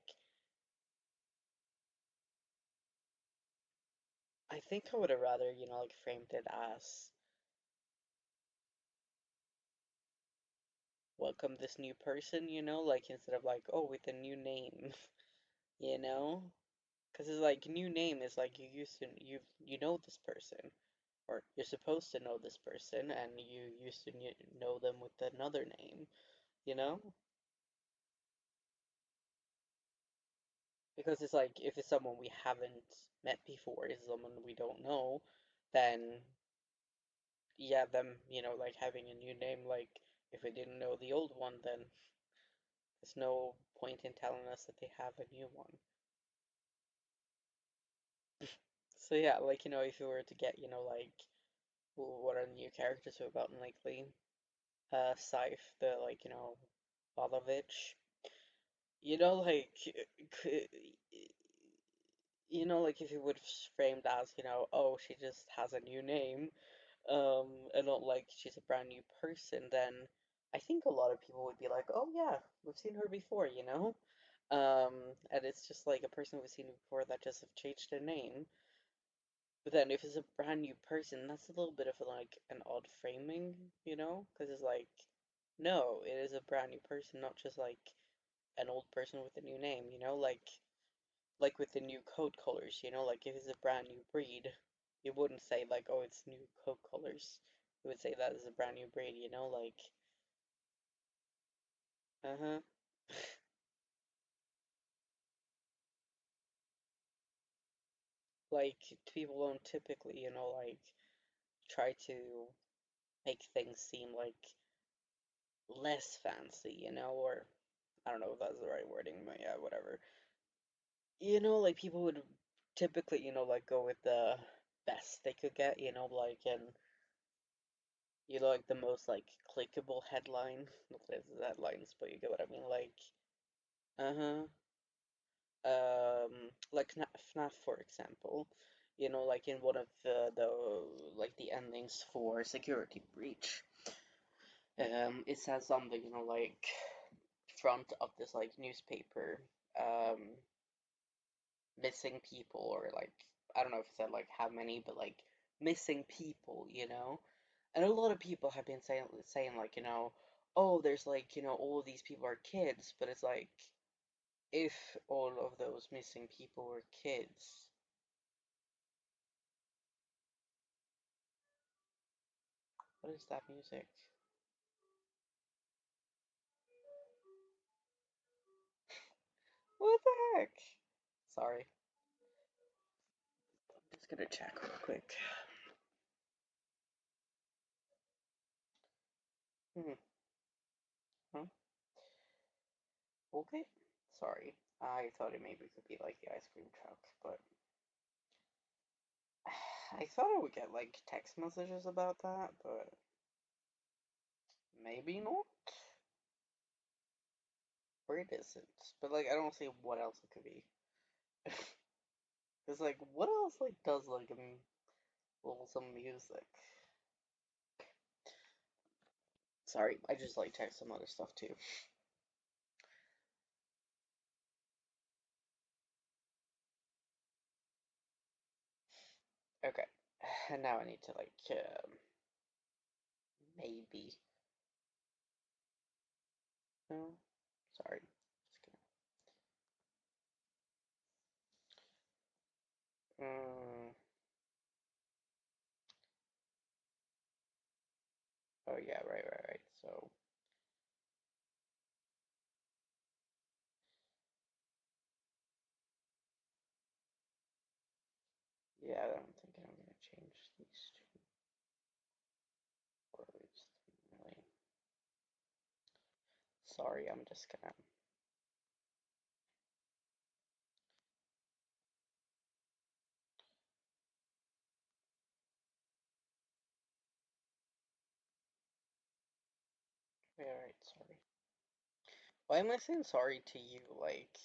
I think I would have rather, like, framed it as welcome this new person, like instead of like, oh, with a new name, you know? Because it's like new name is like you know this person, or you're supposed to know this person, and you used to know them with another name, you know? Because it's like if it's someone we haven't met before, is someone we don't know, then yeah, them, like having a new name, like if we didn't know the old one, then there's no point in telling us that they have a new one. So yeah, like, if you were to get, like, what are the new characters we've gotten lately? Scythe, the, like, Bolovich. Like, like if you would have framed as, oh, she just has a new name, and not like she's a brand new person, then I think a lot of people would be like, oh yeah, we've seen her before, And it's just like a person we've seen before that just have changed their name. But then if it's a brand new person, that's a little bit of like an odd framing, you know? Because it's like, no, it is a brand new person, not just like an old person with a new name, you know? Like with the new coat colors, you know? Like if it's a brand new breed, you wouldn't say like, oh, it's new coat colors. You would say that is a brand new breed, you know? Like, uh-huh. Like people don't typically, you know, like try to make things seem like less fancy, you know, or I don't know if that's the right wording, but yeah, whatever. You know, like people would typically, you know, like go with the best they could get, you know, like and you know, like the most like clickable headline. Not that it's headlines, but you get what I mean. Like, uh-huh. Like FNAF, for example. You know, like in one of the endings for Security Breach. It says something, you know, like front of this like newspaper, um, missing people or like I don't know if it said like how many, but like missing people, you know. And a lot of people have been saying like you know, oh, there's like you know all of these people are kids, but it's like if all of those missing people were kids, what is that music? What the heck? Sorry, I'm just gonna check real quick. Hmm. Huh? Okay. Sorry. I thought it maybe could be like the ice cream truck, but I thought I would get like text messages about that, but maybe not. Or it isn't. But like I don't see what else it could be. It's like what else like does like some music? Sorry, I just like checked some other stuff too. Okay. And now I need to like maybe no. Sorry. Just gonna oh yeah, right. So yeah, I'm thinking I'm gonna change these two words. Really. Sorry, I'm just gonna. Yeah, right. Sorry. Why am I saying sorry to you? Like,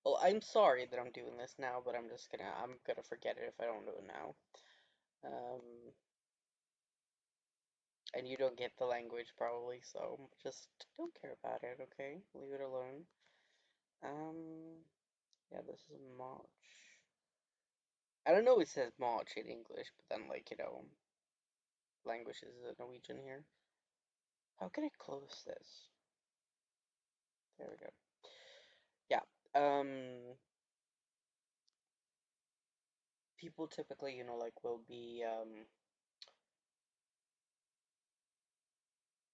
well, I'm sorry that I'm doing this now, but I'm gonna forget it if I don't do it now. Um, and you don't get the language probably, so just don't care about it, okay? Leave it alone. Um, yeah, this is March. I don't know it says March in English, but then like, you know, language is Norwegian here. How can I close this? There we go. Yeah. People typically, you know, like will be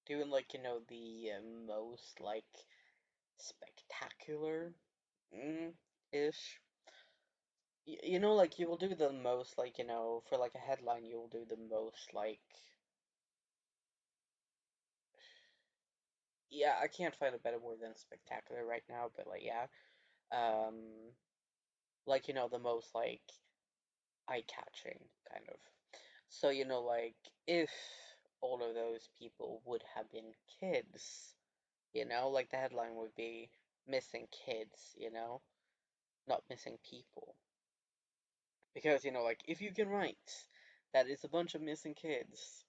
doing like, you know, the most like spectacular ish. You know, like you will do the most, like, you know, for like a headline, you will do the most, like, yeah, I can't find a better word than spectacular right now, but like, yeah, um, like, you know, the most, like, eye-catching, kind of. So, you know, like, if all of those people would have been kids, you know, like the headline would be missing kids, you know, not missing people. Because, you know, like, if you can write that it's a bunch of missing kids,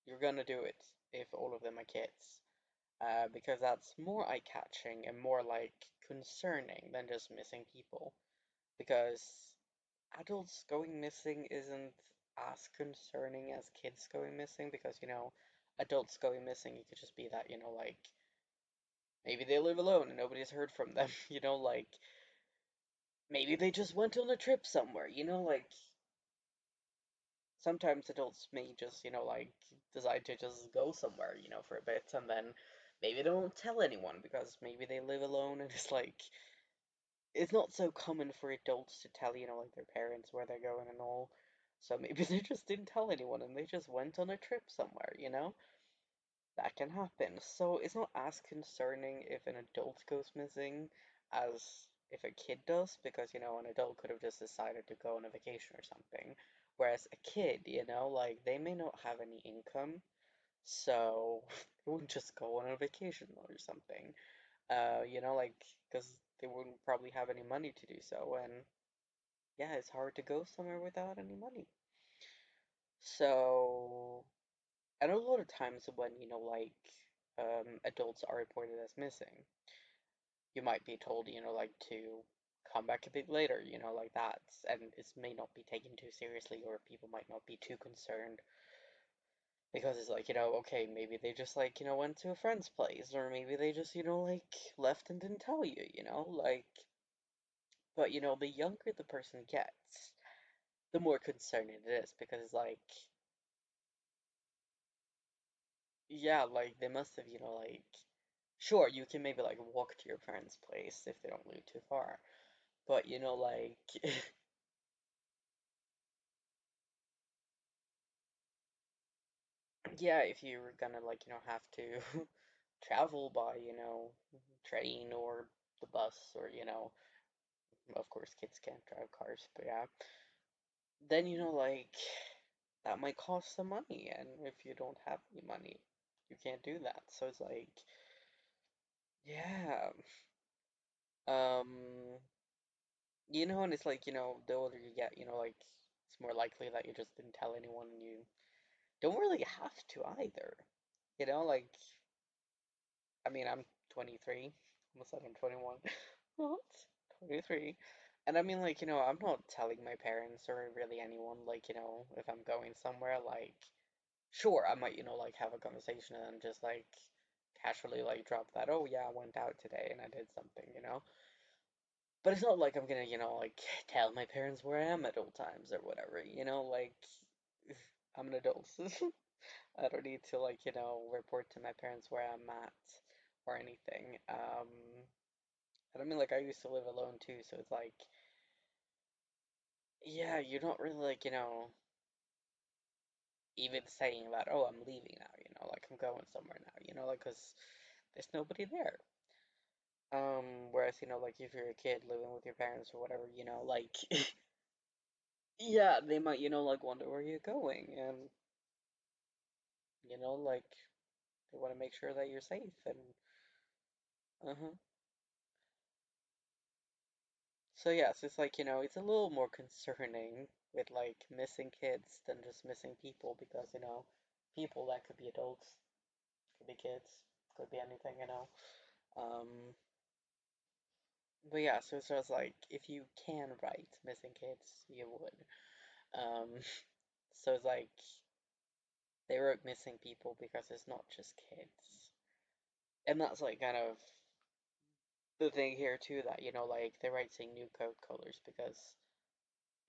you're gonna do it if all of them are kids. because that's more eye-catching and more like concerning than just missing people. Because adults going missing isn't as concerning as kids going missing, because adults going missing, it could just be that, like maybe they live alone and nobody's heard from them, like maybe they just went on a trip somewhere, like sometimes adults may just, like decide to just go somewhere, for a bit, and then maybe they won't tell anyone because maybe they live alone, and it's like it's not so common for adults to tell, like their parents where they're going and all. So maybe they just didn't tell anyone and they just went on a trip somewhere. That can happen. So it's not as concerning if an adult goes missing as if a kid does, because, an adult could have just decided to go on a vacation or something. Whereas a kid, like they may not have any income, so they wouldn't just go on a vacation or something. Like, because they wouldn't probably have any money to do so, and yeah, it's hard to go somewhere without any money. So, and a lot of times when, like, adults are reported as missing, you might be told, like, to come back a bit later, like that, and it may not be taken too seriously, or people might not be too concerned, because it's like, okay, maybe they just, like, went to a friend's place, or maybe they just, like, left and didn't tell you, like, but, the younger the person gets, the more concerning it is, because, like, yeah, like, they must have, like, sure, you can maybe, like, walk to your parents' place if they don't live too far, but, like, yeah, if you're gonna, like, have to travel by, train or the bus, or, of course, kids can't drive cars, but yeah, then, like, that might cost some money, and if you don't have any money, you can't do that. So it's like, yeah, um, and it's like, the older you get, like, it's more likely that you just didn't tell anyone, and you don't really have to either. Like, I mean, I'm 23, almost said I'm 21. What? 23. And I mean, like, I'm not telling my parents or really anyone, like, if I'm going somewhere, like, sure, I might, like, have a conversation and just, like, casually, like, drop that, oh, yeah, I went out today and I did something. But it's not like I'm gonna, like, tell my parents where I am at all times or whatever, like, I'm an adult. I don't need to, like, report to my parents where I'm at or anything. And I mean, like, I used to live alone too, so it's like, yeah, you're not really, like, even saying that, oh, I'm leaving now, like, I'm going somewhere now, like, because there's nobody there. Whereas, like, if you're a kid living with your parents or whatever, like, yeah, they might, like, wonder where you're going, and, like, they want to make sure that you're safe, and, uh-huh. So, yes, it's like, it's a little more concerning with, like, missing kids than just missing people, because, people that could be adults, could be kids, could be anything, Um, but yeah, so it's just like, if you can write missing kids, you would. Um, so it's like, they wrote missing people because it's not just kids. And that's like kind of the thing here too, that, like, they write saying new coat colors because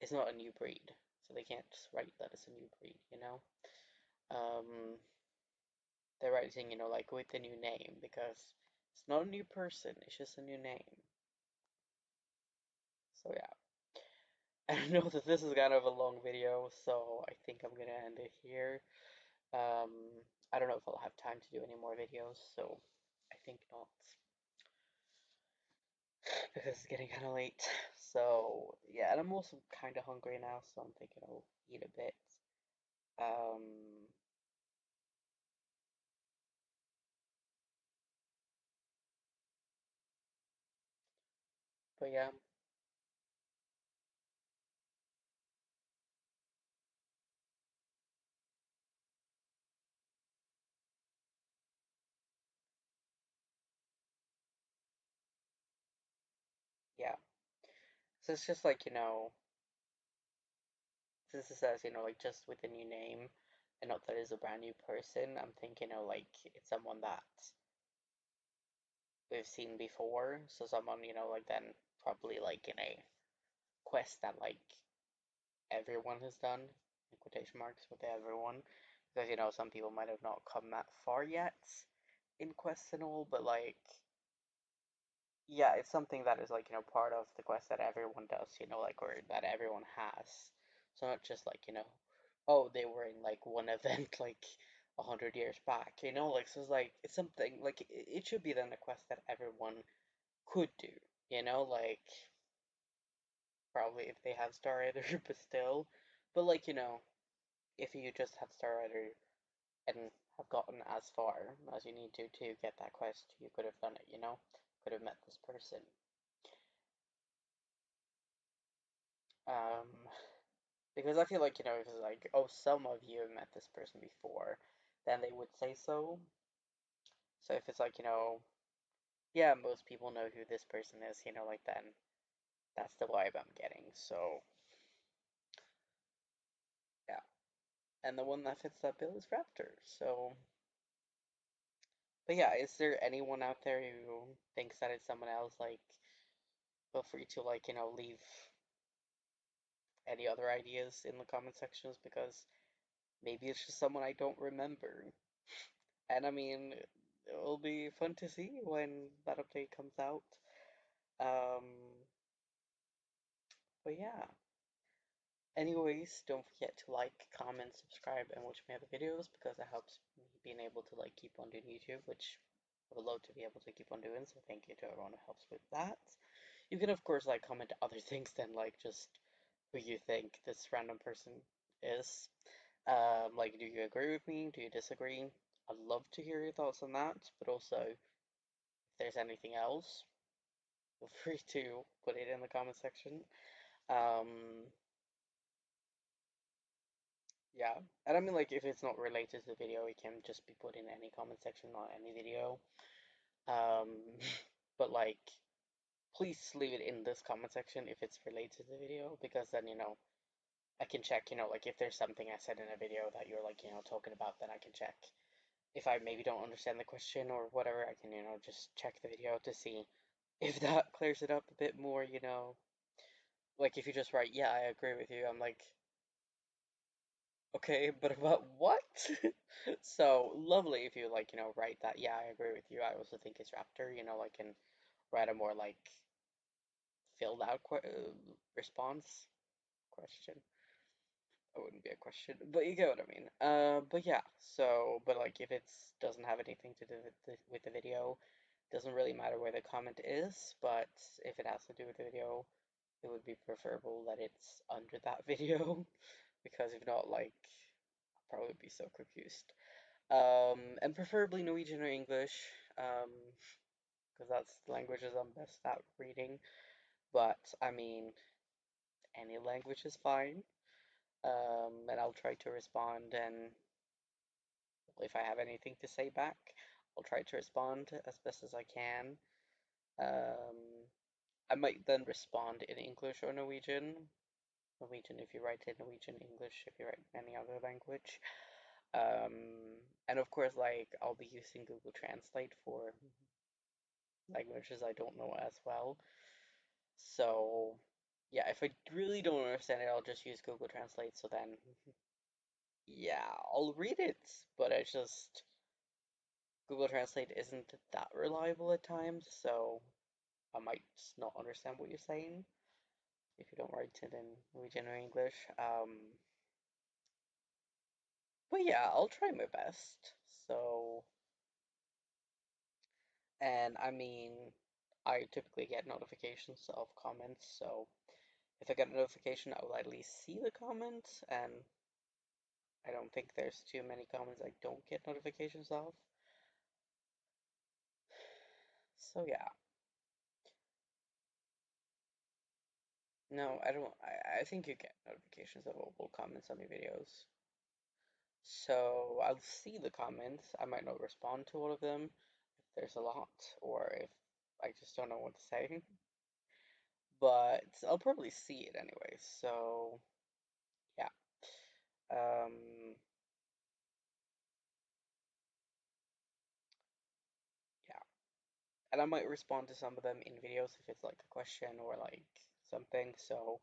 it's not a new breed. So they can't just write that it's a new breed. Um, they're writing, like, with a new name because it's not a new person, it's just a new name. So yeah. I know that this is kind of a long video, so I think I'm gonna end it here. I don't know if I'll have time to do any more videos, so I think not, because it's getting kind of late. So yeah, and I'm also kind of hungry now, so I'm thinking I'll eat a bit. Um, but yeah, So it's just like, since it says, like just with a new name, and not that it's a brand new person, I'm thinking, like it's someone that we've seen before. So someone, like then probably like in a quest that like everyone has done, in quotation marks with everyone. Because, some people might have not come that far yet in quests and all, but like, yeah, it's something that is like, part of the quest that everyone does, like, or that everyone has. So not just like, oh, they were in like one event like 100 years back, like, so it's like, it's something like it should be then a quest that everyone could do, like, probably if they have Star Rider, but still, but like, if you just had Star Rider and have gotten as far as you need to get that quest, you could have done it, could have met this person. Um, because I feel like, if it's like, oh, some of you have met this person before, then they would say so. So if it's like, yeah, most people know who this person is, like then that's the vibe I'm getting. So yeah. And the one that fits that bill is Raptor. So, but yeah, is there anyone out there who thinks that it's someone else? Like, feel free to like, leave any other ideas in the comment sections, because maybe it's just someone I don't remember. And I mean, it'll be fun to see when that update comes out. Um, but yeah. Anyways, don't forget to like, comment, subscribe, and watch my other videos, because it helps me being able to like keep on doing YouTube, which I would love to be able to keep on doing. So thank you to everyone who helps with that. You can of course like comment other things than like just who you think this random person is. Like, do you agree with me? Do you disagree? I'd love to hear your thoughts on that, but also if there's anything else, feel free to put it in the comment section. Um, yeah, and I mean, like, if it's not related to the video, it can just be put in any comment section on any video. Um, but like, please leave it in this comment section if it's related to the video, because then, I can check, like, if there's something I said in a video that you're like, talking about, then I can check. If I maybe don't understand the question or whatever, I can, just check the video to see if that clears it up a bit more. Like, if you just write, yeah, I agree with you, I'm like, okay, but about what? So, lovely if you, like, write that, yeah, I agree with you, I also think it's Raptor, like, and write a more, like, filled out response question. It wouldn't be a question, but you get what I mean. But yeah, so, but like, if it's doesn't have anything to do with the video, doesn't really matter where the comment is, but if it has to do with the video, it would be preferable that it's under that video, because if not, like, I'll probably be so confused. And preferably Norwegian or English, because that's the languages I'm best at reading, but I mean, any language is fine. And I'll try to respond, and if I have anything to say back, I'll try to respond as best as I can. Um, I might then respond in English or Norwegian. Norwegian if you write in Norwegian, English if you write in any other language. And of course, like, I'll be using Google Translate for languages I don't know as well. So, yeah, if I really don't understand it, I'll just use Google Translate. So then, yeah, I'll read it, but I just Google Translate isn't that reliable at times, so I might not understand what you're saying if you don't write it in Norwegian or English. But yeah, I'll try my best. So, and I mean, I typically get notifications of comments, so if I get a notification, I will at least see the comment, and I don't think there's too many comments I don't get notifications of. So yeah. No, I don't. I think you get notifications of all comments on your videos. So I'll see the comments. I might not respond to all of them if there's a lot, or if I just don't know what to say. but I'll probably see it anyway. So yeah, um, yeah, and I might respond to some of them in videos if it's like a question or like something. So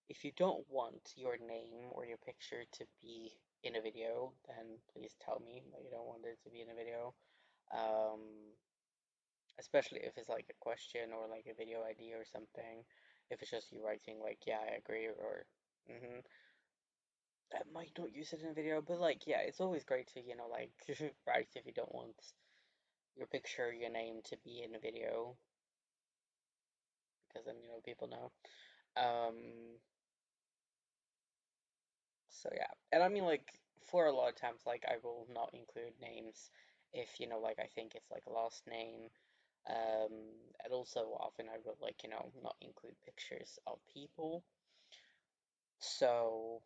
if you don't want your name or your picture to be in a video, then please tell me that you don't want it to be in a video. Um, Especially if it's like a question or like a video idea or something. If it's just you writing like, yeah, I agree, or mm-hmm, I might not use it in a video, but like, yeah, it's always great to, like, write if you don't want your picture, your name to be in a video, because then, people know. Um, so yeah, and I mean, like, for a lot of times, like, I will not include names if, like, I think it's like a last name. And also often I will, like, not include pictures of people. So,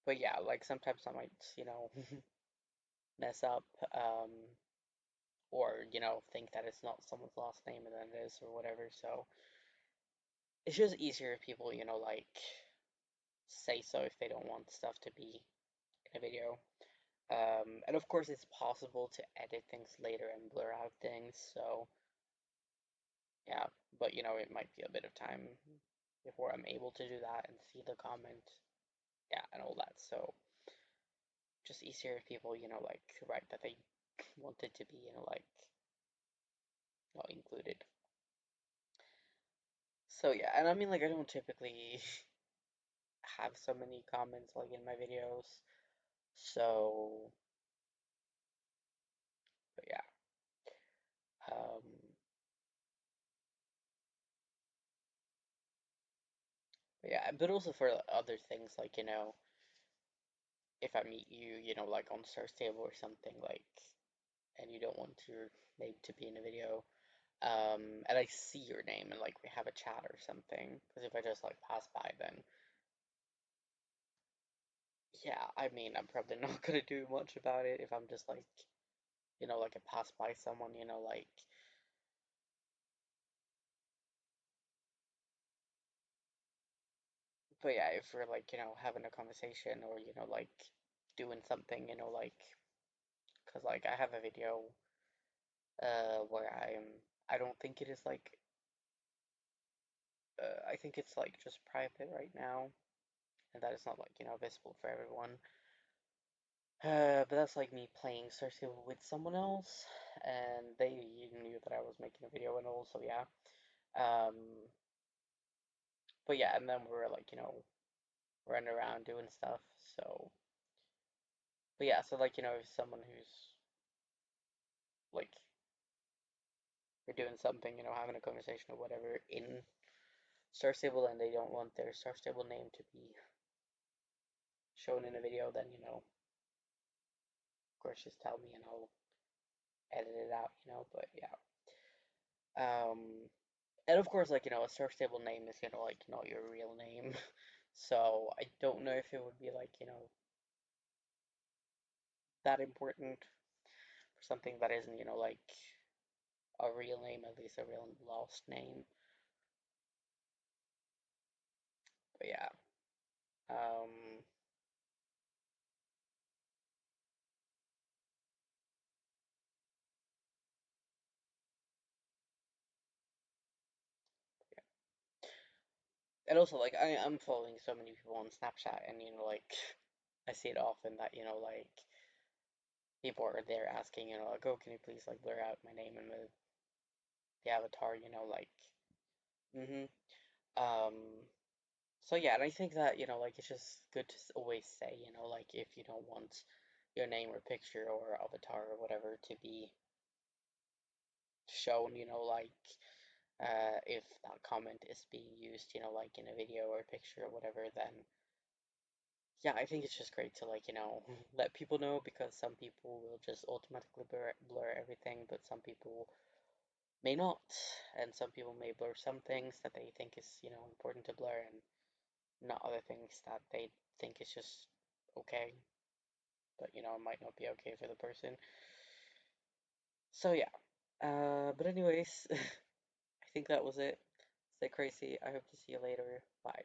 but yeah, like sometimes I might, mess up, or, think that it's not someone's last name and then it is or whatever. So it's just easier if people, like say so if they don't want stuff to be in a video. And of course it's possible to edit things later and blur out things. So yeah, but it might be a bit of time before I'm able to do that and see the comment, yeah, and all that. So just easier if people, like write that they want it to be, like not included. So yeah, and I mean, like, I don't typically have so many comments like in my videos. So, but yeah, um, but yeah, but also for other things like, if I meet you, like on Star Stable or something, like, and you don't want your name to be in a video, and I see your name and like we have a chat or something, because if I just like pass by, then yeah, I mean, I'm probably not gonna do much about it if I'm just like, like I pass by someone, like, but yeah, if we're like, having a conversation or, like doing something, like, because like I have a video, where I don't think it is like, I think it's like just private right now, and that is not like, visible for everyone. But that's like me playing Cersei with someone else, and they knew that I was making a video and all, so yeah. Um, but yeah, and then we were like, running around doing stuff, so. But yeah, so like, if someone who's like, we're doing something, having a conversation or whatever in Star Stable and they don't want their Star Stable name to be shown in a video, then, of course, just tell me and I'll edit it out, but yeah. Um, and of course, like, a Star Stable name is, like, not your real name. So I don't know if it would be, like, that important for something that isn't, like a real name, at least a real lost name. But yeah. Um, and also, like, I'm following so many people on Snapchat, and, like, I see it often that, like, people are there asking, like, oh, can you please, like, blur out my name and the avatar, like, mm-hmm. Um, so yeah, and I think that, like, it's just good to always say, like, if you don't want your name or picture or avatar or whatever to be shown, like, if that comment is being used, like, in a video or a picture or whatever, then yeah, I think it's just great to, like, let people know, because some people will just automatically blur everything, but some people may not, and some people may blur some things that they think is, important to blur, and not other things that they think is just okay, but, it might not be okay for the person. So yeah. But anyways, I think that was it. Stay crazy. I hope to see you later. Bye.